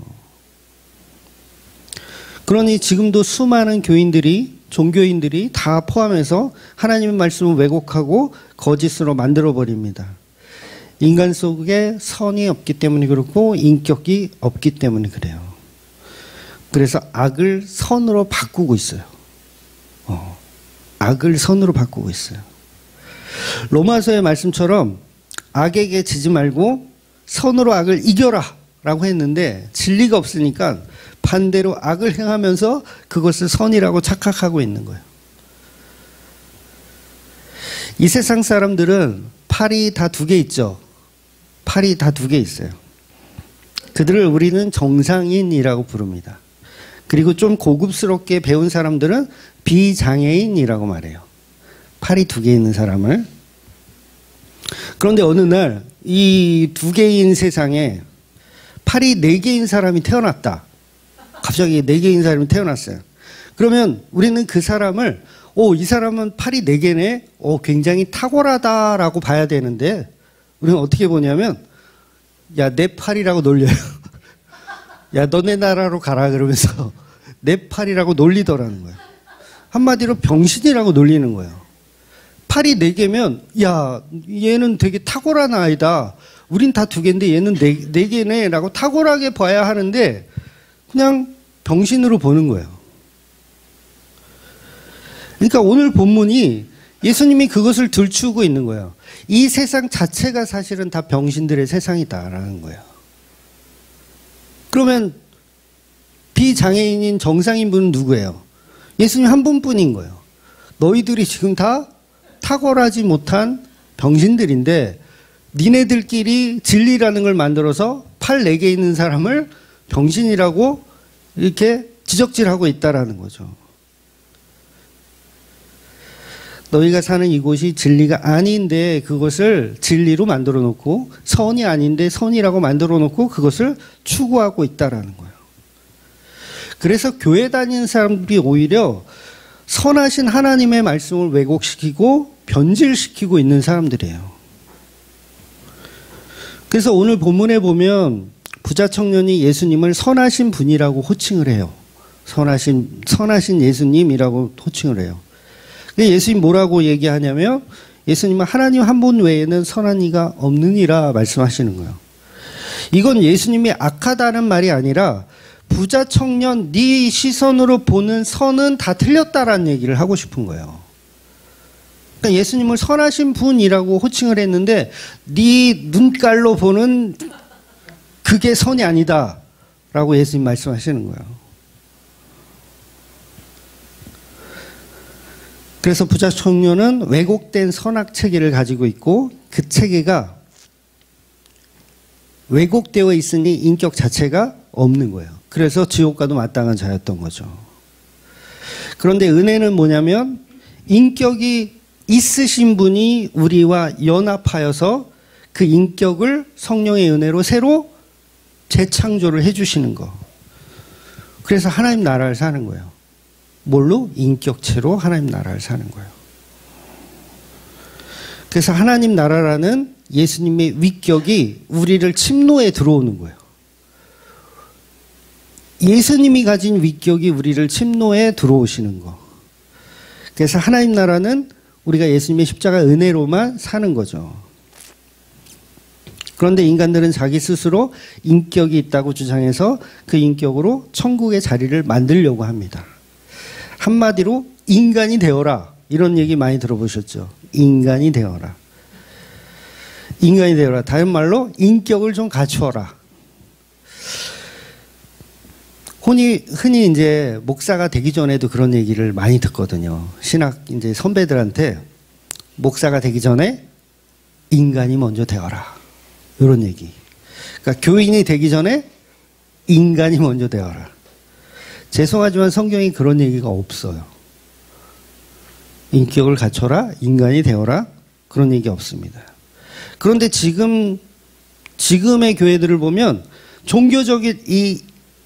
그러니 지금도 수많은 교인들이, 종교인들이 다 포함해서 하나님의 말씀을 왜곡하고 거짓으로 만들어버립니다. 인간 속에 선이 없기 때문에 그렇고 인격이 없기 때문에 그래요. 그래서 악을 선으로 바꾸고 있어요. 악을 선으로 바꾸고 있어요. 로마서의 말씀처럼 악에게 지지 말고 선으로 악을 이겨라 라고 했는데 진리가 없으니까 반대로 악을 행하면서 그것을 선이라고 착각하고 있는 거예요. 이 세상 사람들은 팔이 다 두 개 있죠. 팔이 다 두 개 있어요. 그들을 우리는 정상인이라고 부릅니다. 그리고 좀 고급스럽게 배운 사람들은 비장애인이라고 말해요. 팔이 두 개 있는 사람을. 그런데 어느 날 이 두 개인 세상에 팔이 네 개인 사람이 태어났다. 갑자기 네 개인 사람이 태어났어요. 그러면 우리는 그 사람을 이 사람은 팔이 네 개네. 굉장히 탁월하다라고 봐야 되는데 우리는 어떻게 보냐면 야, 내 팔이라고 놀려요. 야, 너네 나라로 가라 그러면서 내 팔이라고 놀리더라는 거예요. 한마디로 병신이라고 놀리는 거예요. 팔이 네 개면 야, 얘는 되게 탁월한 아이다. 우린 다 두 개인데 얘는 네 개네 라고 탁월하게 봐야 하는데 그냥 병신으로 보는 거예요. 그러니까 오늘 본문이 예수님이 그것을 들추고 있는 거예요. 이 세상 자체가 사실은 다 병신들의 세상이다라는 거예요. 그러면 비장애인인 정상인분은 누구예요? 예수님 한 분뿐인 거예요. 너희들이 지금 다 탁월하지 못한 병신들인데 니네들끼리 진리라는 걸 만들어서 팔 4개 있는 사람을 병신이라고 이렇게 지적질하고 있다라는 거죠. 너희가 사는 이곳이 진리가 아닌데 그것을 진리로 만들어 놓고 선이 아닌데 선이라고 만들어 놓고 그것을 추구하고 있다라는 거예요. 그래서 교회 다니는 사람들이 오히려 선하신 하나님의 말씀을 왜곡시키고 변질시키고 있는 사람들이에요. 그래서 오늘 본문에 보면 부자 청년이 예수님을 선하신 분이라고 호칭을 해요. 선하신 예수님이라고 호칭을 해요. 예수님 뭐라고 얘기하냐면 예수님은 하나님 한 분 외에는 선한 이가 없느니라 말씀하시는 거예요. 이건 예수님이 악하다는 말이 아니라 부자 청년 네 시선으로 보는 선은 다 틀렸다라는 얘기를 하고 싶은 거예요. 그러니까 예수님을 선하신 분이라고 호칭을 했는데 네 눈깔로 보는 그게 선이 아니다라고 예수님 말씀하시는 거예요. 그래서 부자 청년은 왜곡된 선악 체계를 가지고 있고 그 체계가 왜곡되어 있으니 인격 자체가 없는 거예요. 그래서 지옥 가도 마땅한 자였던 거죠. 그런데 은혜는 뭐냐면 인격이 있으신 분이 우리와 연합하여서 그 인격을 성령의 은혜로 새로 재창조를 해주시는 거. 그래서 하나님 나라를 사는 거예요. 뭘로? 인격체로 하나님 나라를 사는 거예요. 그래서 하나님 나라라는 예수님의 위격이 우리를 침노에 들어오는 거예요. 예수님이 가진 위격이 우리를 침노에 들어오시는 거. 그래서 하나님 나라는 우리가 예수님의 십자가 은혜로만 사는 거죠. 그런데 인간들은 자기 스스로 인격이 있다고 주장해서 그 인격으로 천국의 자리를 만들려고 합니다. 한마디로 인간이 되어라. 이런 얘기 많이 들어보셨죠? 인간이 되어라. 인간이 되어라. 다른 말로 인격을 좀 갖추어라. 흔히 이제 목사가 되기 전에도 그런 얘기를 많이 듣거든요. 신학 이제 선배들한테 목사가 되기 전에 인간이 먼저 되어라. 이런 얘기. 그러니까 교인이 되기 전에 인간이 먼저 되어라. 죄송하지만 성경에 그런 얘기가 없어요. 인격을 갖춰라, 인간이 되어라, 그런 얘기 없습니다. 그런데 지금의 교회들을 보면 종교적인 이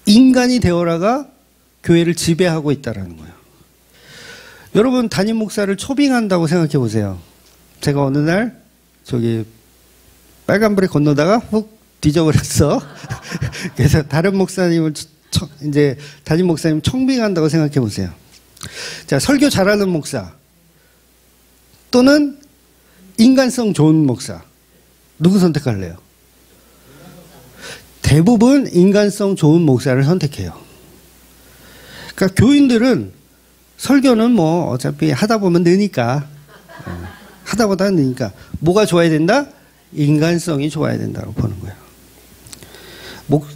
인간이 되어라가 교회를 지배하고 있다는 거예요. 여러분 담임 목사를 초빙한다고 생각해 보세요. 제가 어느 날 저기 빨간불에 건너다가 훅 뒤져버렸어. 그래서 다른 목사님을 이제 담임 목사님 청빙한다고 생각해 보세요. 자, 설교 잘하는 목사 또는 인간성 좋은 목사 누구 선택할래요? 대부분 인간성 좋은 목사를 선택해요. 그러니까 교인들은 설교는 뭐 어차피 하다 보면 느니까 하다 보다 느니까 뭐가 좋아야 된다? 인간성이 좋아야 된다고 보는 거예요.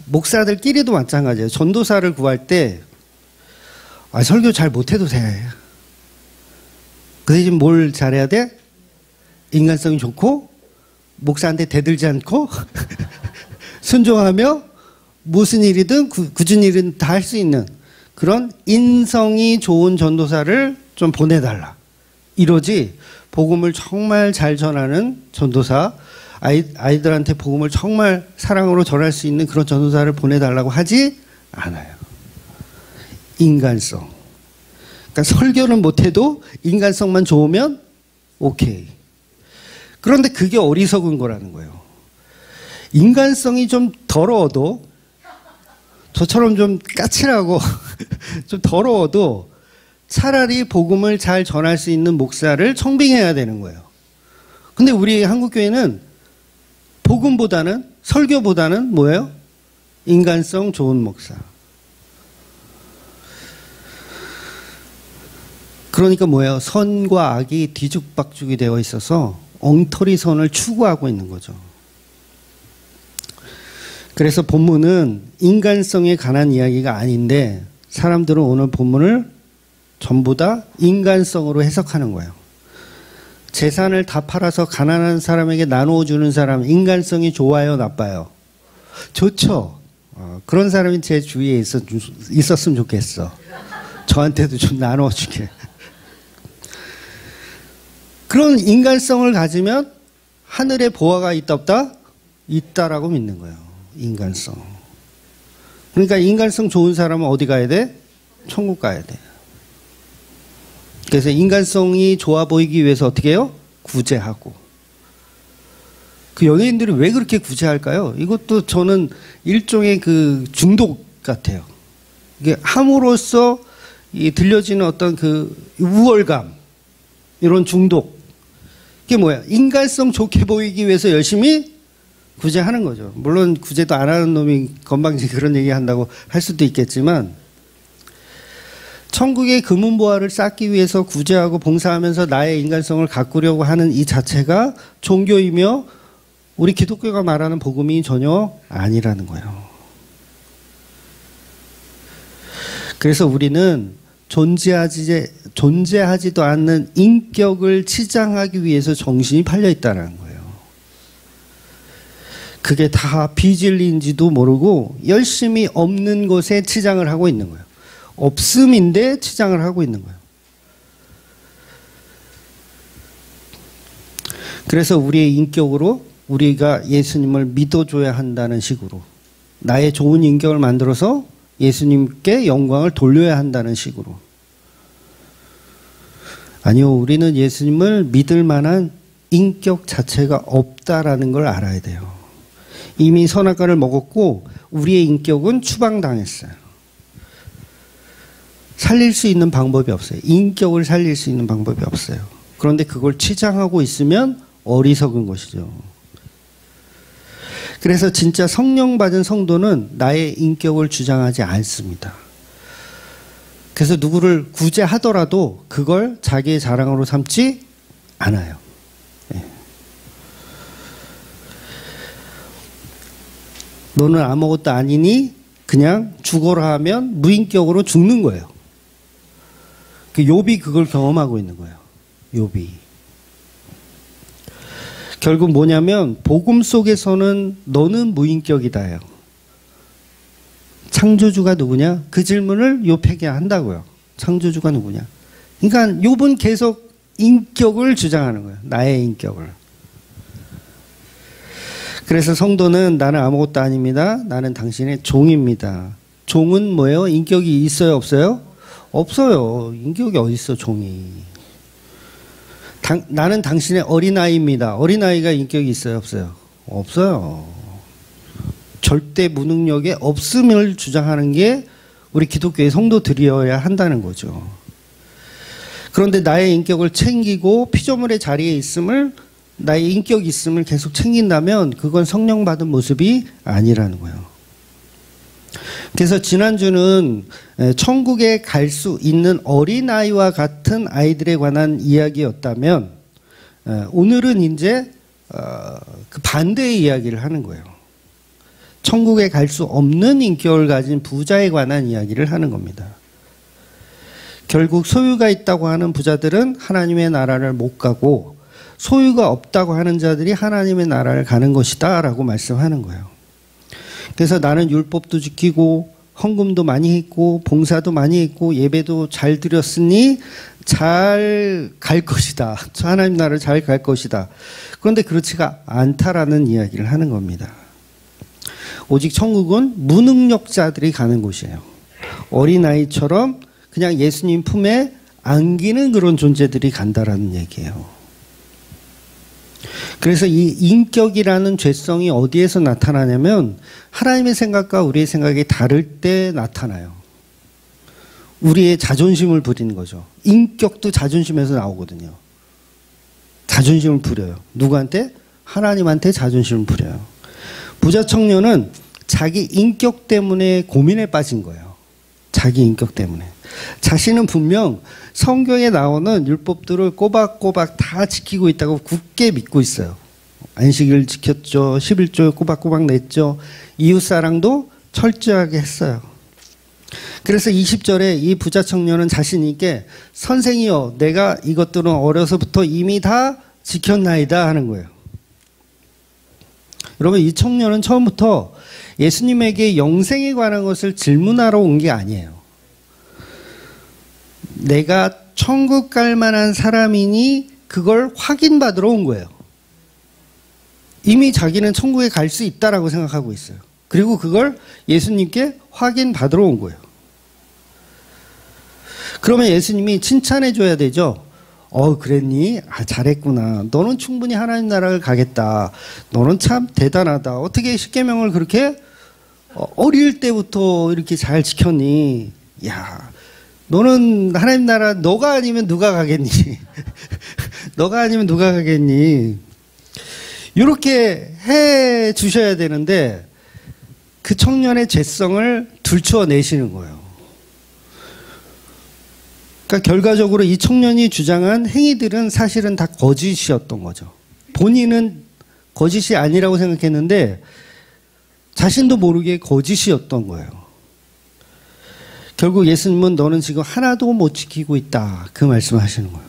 목사들끼리도 마찬가지예요. 전도사를 구할 때 설교 잘 못해도 돼. 그 대신 뭘 잘해야 돼? 인간성이 좋고 목사한테 대들지 않고 순종하며 무슨 일이든 굳은 일은 다 할 수 있는 그런 인성이 좋은 전도사를 좀 보내달라. 이러지 복음을 정말 잘 전하는 전도사, 아이들한테 복음을 정말 사랑으로 전할 수 있는 그런 전도사를 보내달라고 하지 않아요. 인간성. 그러니까 설교는 못해도 인간성만 좋으면 오케이. 그런데 그게 어리석은 거라는 거예요. 인간성이 좀 더러워도 저처럼 좀 까칠하고 좀 더러워도 차라리 복음을 잘 전할 수 있는 목사를 청빙해야 되는 거예요. 근데 우리 한국교회는 복음보다는 설교보다는 뭐예요? 인간성 좋은 목사. 그러니까 뭐예요? 선과 악이 뒤죽박죽이 되어 있어서 엉터리 선을 추구하고 있는 거죠. 그래서 본문은 인간성에 관한 이야기가 아닌데 사람들은 오늘 본문을 전부 다 인간성으로 해석하는 거예요. 재산을 다 팔아서 가난한 사람에게 나누어 주는 사람 인간성이 좋아요, 나빠요? 좋죠. 그런 사람이 제 주위에 있었으면 좋겠어. 저한테도 좀 나누어 주게. 그런 인간성을 가지면 하늘에 보화가 있다 없다? 있다라고 믿는 거예요. 인간성. 그러니까 인간성 좋은 사람은 어디 가야 돼? 천국 가야 돼. 그래서 인간성이 좋아 보이기 위해서 어떻게 해요? 구제하고. 그 연예인들이 왜 그렇게 구제할까요? 이것도 저는 일종의 그 중독 같아요. 이게 함으로써 들려지는 어떤 그 우월감, 이런 중독. 이게 뭐야? 인간성 좋게 보이기 위해서 열심히 구제하는 거죠. 물론 구제도 안 하는 놈이 건방지게 그런 얘기 한다고 할 수도 있겠지만 천국의 금은보화를 쌓기 위해서 구제하고 봉사하면서 나의 인간성을 가꾸려고 하는 이 자체가 종교이며 우리 기독교가 말하는 복음이 전혀 아니라는 거예요. 그래서 우리는 존재하지도 않는 인격을 치장하기 위해서 정신이 팔려 있다는 거예요. 그게 다 비진리인지도 모르고 열심히 없는 것에 치장을 하고 있는 거예요. 없음인데 치장을 하고 있는 거예요. 그래서 우리의 인격으로 우리가 예수님을 믿어줘야 한다는 식으로, 나의 좋은 인격을 만들어서 예수님께 영광을 돌려야 한다는 식으로. 아니요, 우리는 예수님을 믿을 만한 인격 자체가 없다라는 걸 알아야 돼요. 이미 선악과를 먹었고 우리의 인격은 추방당했어요. 살릴 수 있는 방법이 없어요. 인격을 살릴 수 있는 방법이 없어요. 그런데 그걸 치장하고 있으면 어리석은 것이죠. 그래서 진짜 성령 받은 성도는 나의 인격을 주장하지 않습니다. 그래서 누구를 구제하더라도 그걸 자기의 자랑으로 삼지 않아요. 네. 너는 아무것도 아니니 그냥 죽어라 하면 무인격으로 죽는 거예요. 그 욥이 그걸 경험하고 있는 거예요. 욥이. 결국 뭐냐면 복음 속에서는 너는 무인격이다요. 창조주가 누구냐? 그 질문을 욥에게 한다고요. 창조주가 누구냐? 그러니까 욥은 계속 인격을 주장하는 거예요. 나의 인격을. 그래서 성도는 나는 아무것도 아닙니다. 나는 당신의 종입니다. 종은 뭐예요? 인격이 있어요? 없어요? 없어요. 인격이 어디 있어, 종이. 나는 당신의 어린아이입니다. 어린아이가 인격이 있어요? 없어요? 없어요. 절대 무능력의 없음을 주장하는 게 우리 기독교의 성도들이어야 한다는 거죠. 그런데 나의 인격을 챙기고 피조물의 자리에 있음을, 나의 인격이 있음을 계속 챙긴다면 그건 성령 받은 모습이 아니라는 거예요. 그래서 지난주는 천국에 갈 수 있는 어린아이와 같은 아이들에 관한 이야기였다면 오늘은 이제 그 반대의 이야기를 하는 거예요. 천국에 갈 수 없는 인격을 가진 부자에 관한 이야기를 하는 겁니다. 결국 소유가 있다고 하는 부자들은 하나님의 나라를 못 가고 소유가 없다고 하는 자들이 하나님의 나라를 가는 것이다 라고 말씀하는 거예요. 그래서 나는 율법도 지키고 헌금도 많이 했고 봉사도 많이 했고 예배도 잘 드렸으니 잘 갈 것이다. 하나님 나라를 잘 갈 것이다. 그런데 그렇지가 않다라는 이야기를 하는 겁니다. 오직 천국은 무능력자들이 가는 곳이에요. 어린아이처럼 그냥 예수님 품에 안기는 그런 존재들이 간다라는 얘기예요. 그래서 이 인격이라는 죄성이 어디에서 나타나냐면 하나님의 생각과 우리의 생각이 다를 때 나타나요. 우리의 자존심을 부리는 거죠. 인격도 자존심에서 나오거든요. 자존심을 부려요. 누구한테? 하나님한테 자존심을 부려요. 부자 청년은 자기 인격 때문에 고민에 빠진 거예요. 자기 인격 때문에. 자신은 분명 성경에 나오는 율법들을 꼬박꼬박 다 지키고 있다고 굳게 믿고 있어요. 안식일 지켰죠. 11조 꼬박꼬박 냈죠. 이웃사랑도 철저하게 했어요. 그래서 20절에 이 부자 청년은 자신 있게 선생이여 내가 이것들은 어려서부터 이미 다 지켰나이다 하는 거예요. 여러분 이 청년은 처음부터 예수님에게 영생에 관한 것을 질문하러 온 게 아니에요. 내가 천국 갈 만한 사람이니 그걸 확인받으러 온 거예요. 이미 자기는 천국에 갈 수 있다라고 생각하고 있어요. 그리고 그걸 예수님께 확인받으러 온 거예요. 그러면 예수님이 칭찬해 줘야 되죠. 그랬니? 잘했구나. 너는 충분히 하나님 나라를 가겠다. 너는 참 대단하다. 어떻게 십계명을 그렇게 어릴 때부터 이렇게 잘 지켰니? 야, 너는 하나님 나라 너가 아니면 누가 가겠니? 너가 아니면 누가 가겠니? 이렇게 해 주셔야 되는데 그 청년의 죄성을 들추어내시는 거예요. 그러니까 결과적으로 이 청년이 주장한 행위들은 사실은 다 거짓이었던 거죠. 본인은 거짓이 아니라고 생각했는데 자신도 모르게 거짓이었던 거예요. 결국 예수님은 너는 지금 하나도 못 지키고 있다. 그 말씀을 하시는 거예요.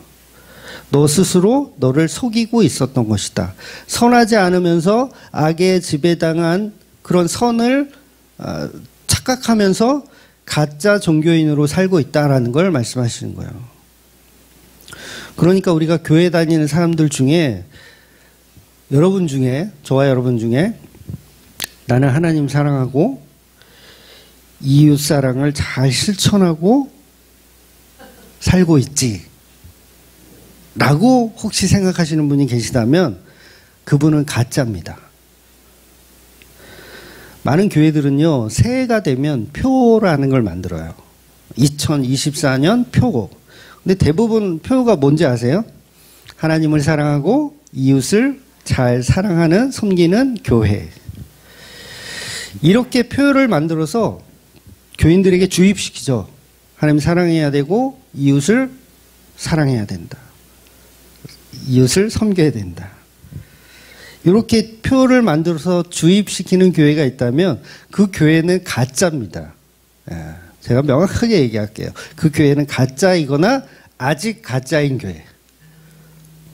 너 스스로 너를 속이고 있었던 것이다. 선하지 않으면서 악에 지배당한 그런 선을 착각하면서 가짜 종교인으로 살고 있다라는 걸 말씀하시는 거예요. 그러니까 우리가 교회 다니는 사람들 중에 여러분 중에, 저와 여러분 중에 나는 하나님 사랑하고 이웃 사랑을 잘 실천하고 살고 있지 라고 혹시 생각하시는 분이 계시다면 그분은 가짜입니다. 많은 교회들은요, 새해가 되면 표라는 걸 만들어요. 2024년 표고. 근데 대부분 표가 뭔지 아세요? 하나님을 사랑하고 이웃을 잘 사랑하는, 섬기는 교회. 이렇게 표를 만들어서 교인들에게 주입시키죠. 하나님 사랑해야 되고 이웃을 사랑해야 된다. 이웃을 섬겨야 된다. 이렇게 표를 만들어서 주입시키는 교회가 있다면 그 교회는 가짜입니다. 제가 명확하게 얘기할게요. 그 교회는 가짜이거나 아직 가짜인 교회.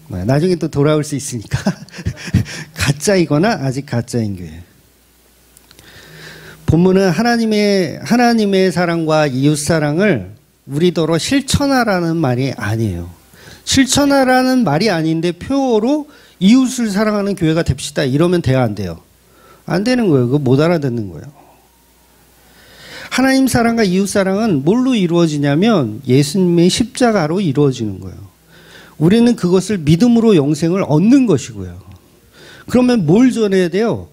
나중에 또 돌아올 수 있으니까. 가짜이거나 아직 가짜인 교회. 본문은 하나님의 사랑과 이웃 사랑을 우리더러 실천하라는 말이 아니에요. 실천하라는 말이 아닌데 표로 이웃을 사랑하는 교회가 됩시다. 이러면 돼야 안 돼요. 안 되는 거예요. 그거 못 알아듣는 거예요. 하나님 사랑과 이웃 사랑은 뭘로 이루어지냐면 예수님의 십자가로 이루어지는 거예요. 우리는 그것을 믿음으로 영생을 얻는 것이고요. 그러면 뭘 전해야 돼요?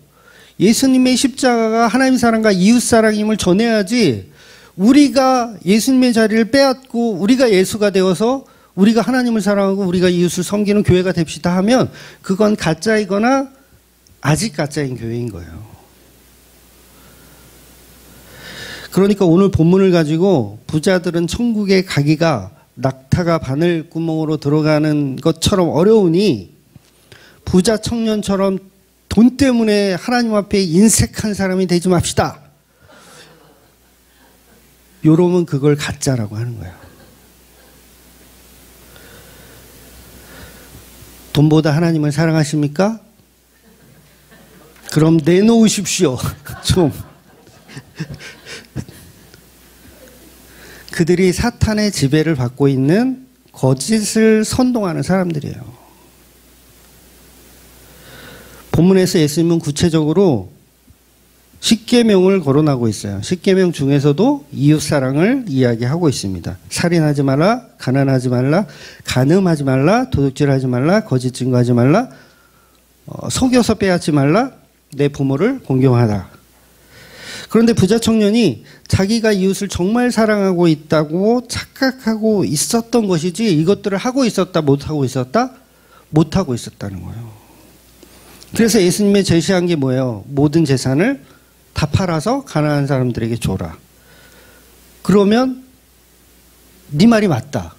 예수님의 십자가가 하나님 사랑과 이웃 사랑임을 전해야지 우리가 예수님의 자리를 빼앗고 우리가 예수가 되어서 우리가 하나님을 사랑하고 우리가 이웃을 섬기는 교회가 됩시다 하면 그건 가짜이거나 아직 가짜인 교회인 거예요. 그러니까 오늘 본문을 가지고 부자들은 천국에 가기가 낙타가 바늘구멍으로 들어가는 것처럼 어려우니 부자 청년처럼 돈 때문에 하나님 앞에 인색한 사람이 되지 맙시다. 요러면 그걸 가짜라고 하는 거예요. 돈보다 하나님을 사랑하십니까? 그럼 내놓으십시오. 좀. 그들이 사탄의 지배를 받고 있는 거짓을 선동하는 사람들이에요. 본문에서 예수님은 구체적으로 10계명을 거론하고 있어요. 10계명 중에서도 이웃사랑을 이야기하고 있습니다. 살인하지 말라, 가난하지 말라, 간음하지 말라, 도둑질하지 말라, 거짓 증거하지 말라, 속여서 빼앗지 말라, 내 부모를 공경하라. 그런데 부자 청년이 자기가 이웃을 정말 사랑하고 있다고 착각하고 있었던 것이지 이것들을 하고 있었다, 못하고 있었다? 못하고 있었다는 거예요. 그래서 예수님이 제시한 게 뭐예요? 모든 재산을 다 팔아서 가난한 사람들에게 줘라. 그러면 네 말이 맞다.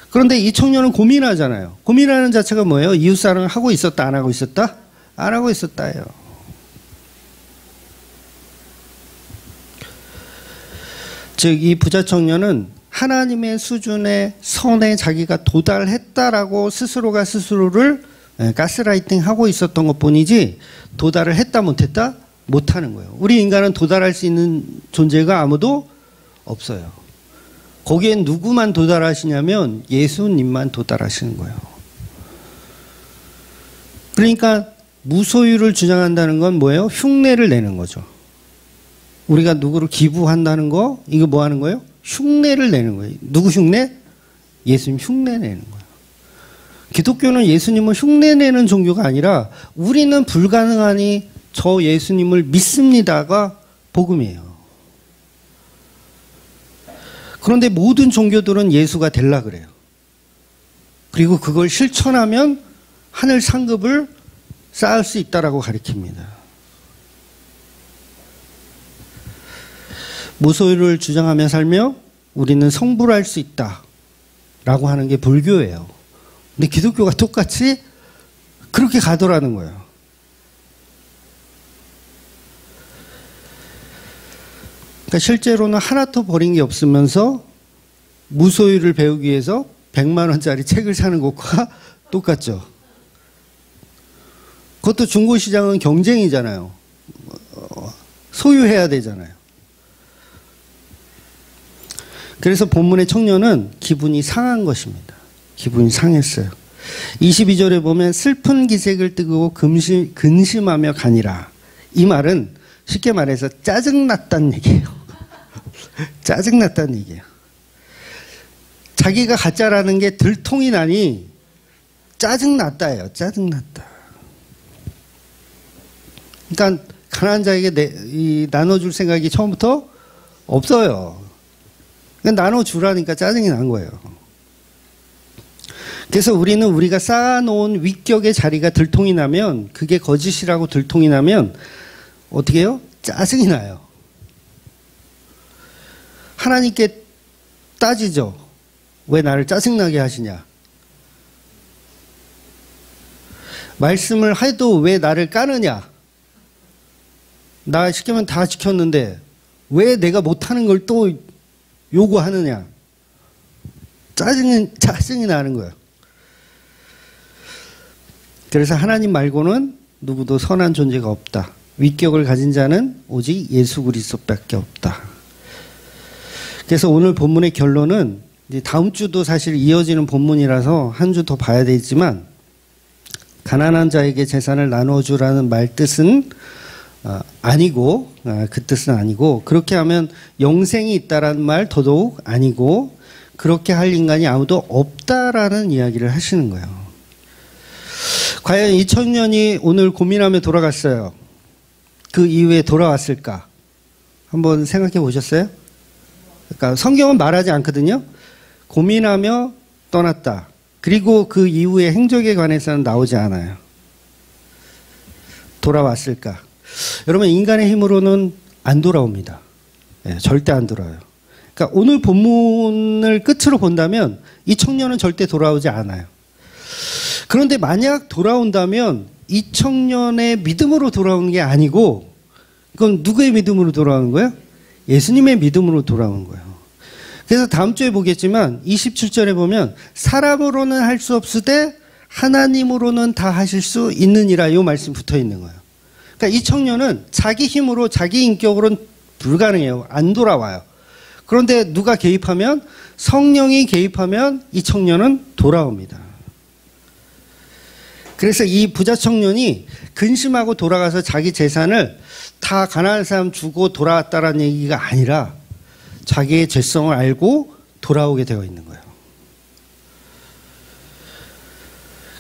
그런데 이 청년은 고민하잖아요. 고민하는 자체가 뭐예요? 이웃사랑을 하고 있었다, 안 하고 있었다? 안 하고 있었다예요. 즉 이 부자 청년은 하나님의 수준의 선에 자기가 도달했다라고 스스로가 스스로를 가스라이팅하고 있었던 것뿐이지 도달을 했다 못했다? 못하는 거예요. 우리 인간은 도달할 수 있는 존재가 아무도 없어요. 거기엔 누구만 도달하시냐면 예수님만 도달하시는 거예요. 그러니까 무소유를 주장한다는 건 뭐예요? 흉내를 내는 거죠. 우리가 누구를 기부한다는 거, 이거 뭐 하는 거예요? 흉내를 내는 거예요. 누구 흉내? 예수님 흉내 내는 거예요. 기독교는 예수님을 흉내내는 종교가 아니라 우리는 불가능하니 저 예수님을 믿습니다가 복음이에요. 그런데 모든 종교들은 예수가 되려 그래요. 그리고 그걸 실천하면 하늘 상급을 쌓을 수 있다라고 가르칩니다. 무소유를 주장하며 살며 우리는 성불할 수 있다라고 하는 게 불교예요. 근데 기독교가 똑같이 그렇게 가더라는 거예요. 그러니까 실제로는 하나도 버린 게 없으면서 무소유를 배우기 위해서 100만 원짜리 책을 사는 것과 똑같죠. 그것도 중고시장은 경쟁이잖아요. 소유해야 되잖아요. 그래서 본문의 청년은 기분이 상한 것입니다. 기분이 상했어요. 22절에 보면 슬픈 기색을 띠고 근심하며 가니라. 이 말은 쉽게 말해서 짜증났다는 얘기예요. 짜증났다는 얘기예요. 자기가 가짜라는 게 들통이 나니 짜증났다예요. 짜증났다. 그러니까 가난한 자에게 나눠줄 생각이 처음부터 없어요. 그러니까 나눠주라니까 짜증이 난 거예요. 그래서 우리는 우리가 쌓아놓은 위격의 자리가 들통이 나면, 그게 거짓이라고 들통이 나면 어떻게 해요? 짜증이 나요. 하나님께 따지죠. 왜 나를 짜증나게 하시냐? 말씀을 해도 왜 나를 까느냐? 나 시키면 다 지켰는데 왜 내가 못하는 걸 또 요구하느냐? 짜증이 나는 거예요. 그래서 하나님 말고는 누구도 선한 존재가 없다. 위격을 가진 자는 오직 예수 그리스도밖에 없다. 그래서 오늘 본문의 결론은, 이제 다음 주도 사실 이어지는 본문이라서 한 주 더 봐야 되지만, 가난한 자에게 재산을 나눠주라는 말 뜻은 아니고, 그 뜻은 아니고, 그렇게 하면 영생이 있다라는 말 더더욱 아니고, 그렇게 할 인간이 아무도 없다라는 이야기를 하시는 거예요. 과연 이 청년이 오늘 고민하며 돌아갔어요. 그 이후에 돌아왔을까? 한번 생각해 보셨어요? 그러니까 성경은 말하지 않거든요. 고민하며 떠났다. 그리고 그 이후의 행적에 관해서는 나오지 않아요. 돌아왔을까? 여러분, 인간의 힘으로는 안 돌아옵니다. 네, 절대 안 돌아와요. 그러니까 오늘 본문을 끝으로 본다면 이 청년은 절대 돌아오지 않아요. 그런데 만약 돌아온다면 이 청년의 믿음으로 돌아오는 게 아니고, 그건 누구의 믿음으로 돌아오는 거예요? 예수님의 믿음으로 돌아오는 거예요. 그래서 다음 주에 보겠지만 27절에 보면 사람으로는 할 수 없으되 하나님으로는 다 하실 수 있느니라, 이 말씀 붙어 있는 거예요. 그러니까 이 청년은 자기 힘으로, 자기 인격으로는 불가능해요. 안 돌아와요. 그런데 누가 개입하면, 성령이 개입하면 이 청년은 돌아옵니다. 그래서 이 부자 청년이 근심하고 돌아가서 자기 재산을 다 가난한 사람 주고 돌아왔다라는 얘기가 아니라 자기의 죄성을 알고 돌아오게 되어 있는 거예요.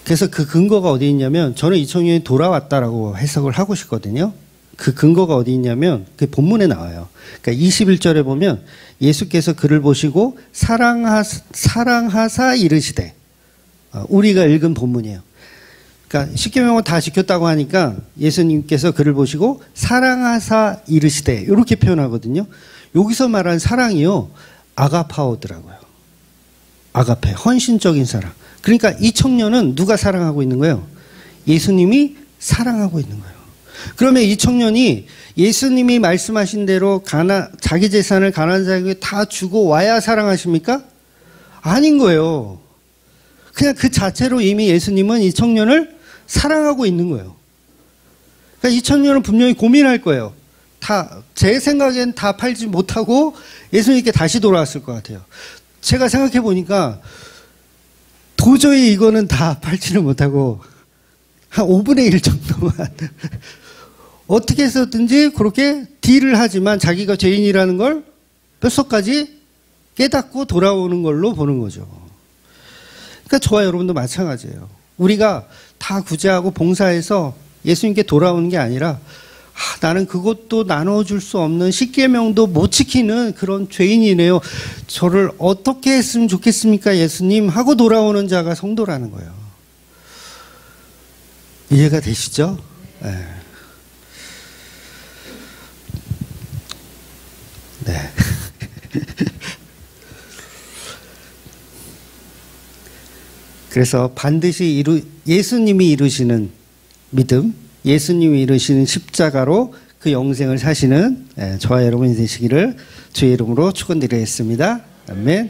그래서 그 근거가 어디 있냐면, 저는 이 청년이 돌아왔다라고 해석을 하고 싶거든요. 그 근거가 어디 있냐면 그 본문에 나와요. 그러니까 21절에 보면 예수께서 그를 보시고 사랑하사 이르시되, 우리가 읽은 본문이에요. 그러니까 십계명을 다 지켰다고 하니까 예수님께서 그를 보시고 사랑하사 이르시되, 이렇게 표현하거든요. 여기서 말하는 사랑이요, 아가파오더라고요. 아가페, 헌신적인 사랑. 그러니까 이 청년은 누가 사랑하고 있는 거예요? 예수님이 사랑하고 있는 거예요. 그러면 이 청년이 예수님이 말씀하신 대로 자기 재산을 가난한 자에게 다 주고 와야 사랑하십니까? 아닌 거예요. 그냥 그 자체로 이미 예수님은 이 청년을 사랑하고 있는 거예요. 그러니까 이 청년은 분명히 고민할 거예요. 제 생각엔 다 팔지 못하고 예수님께 다시 돌아왔을 것 같아요. 제가 생각해 보니까 도저히 이거는 다 팔지는 못하고 한 5분의 1 정도만 어떻게 해서든지 그렇게 딜을 하지만 자기가 죄인이라는 걸 뼛속까지 깨닫고 돌아오는 걸로 보는 거죠. 그러니까 저와 여러분도 마찬가지예요. 우리가 다 구제하고 봉사해서 예수님께 돌아오는 게 아니라, 나는 그것도 나눠줄 수 없는, 십계명도 못 지키는 그런 죄인이네요. 저를 어떻게 했으면 좋겠습니까, 예수님? 하고 돌아오는 자가 성도라는 거예요. 이해가 되시죠? 네. 네. 그래서 반드시 예수님이 이루시는 믿음, 예수님이 이루시는 십자가로 그 영생을 사시는 저와 여러분이 되시기를 주의 이름으로 축원드리겠습니다. 아멘.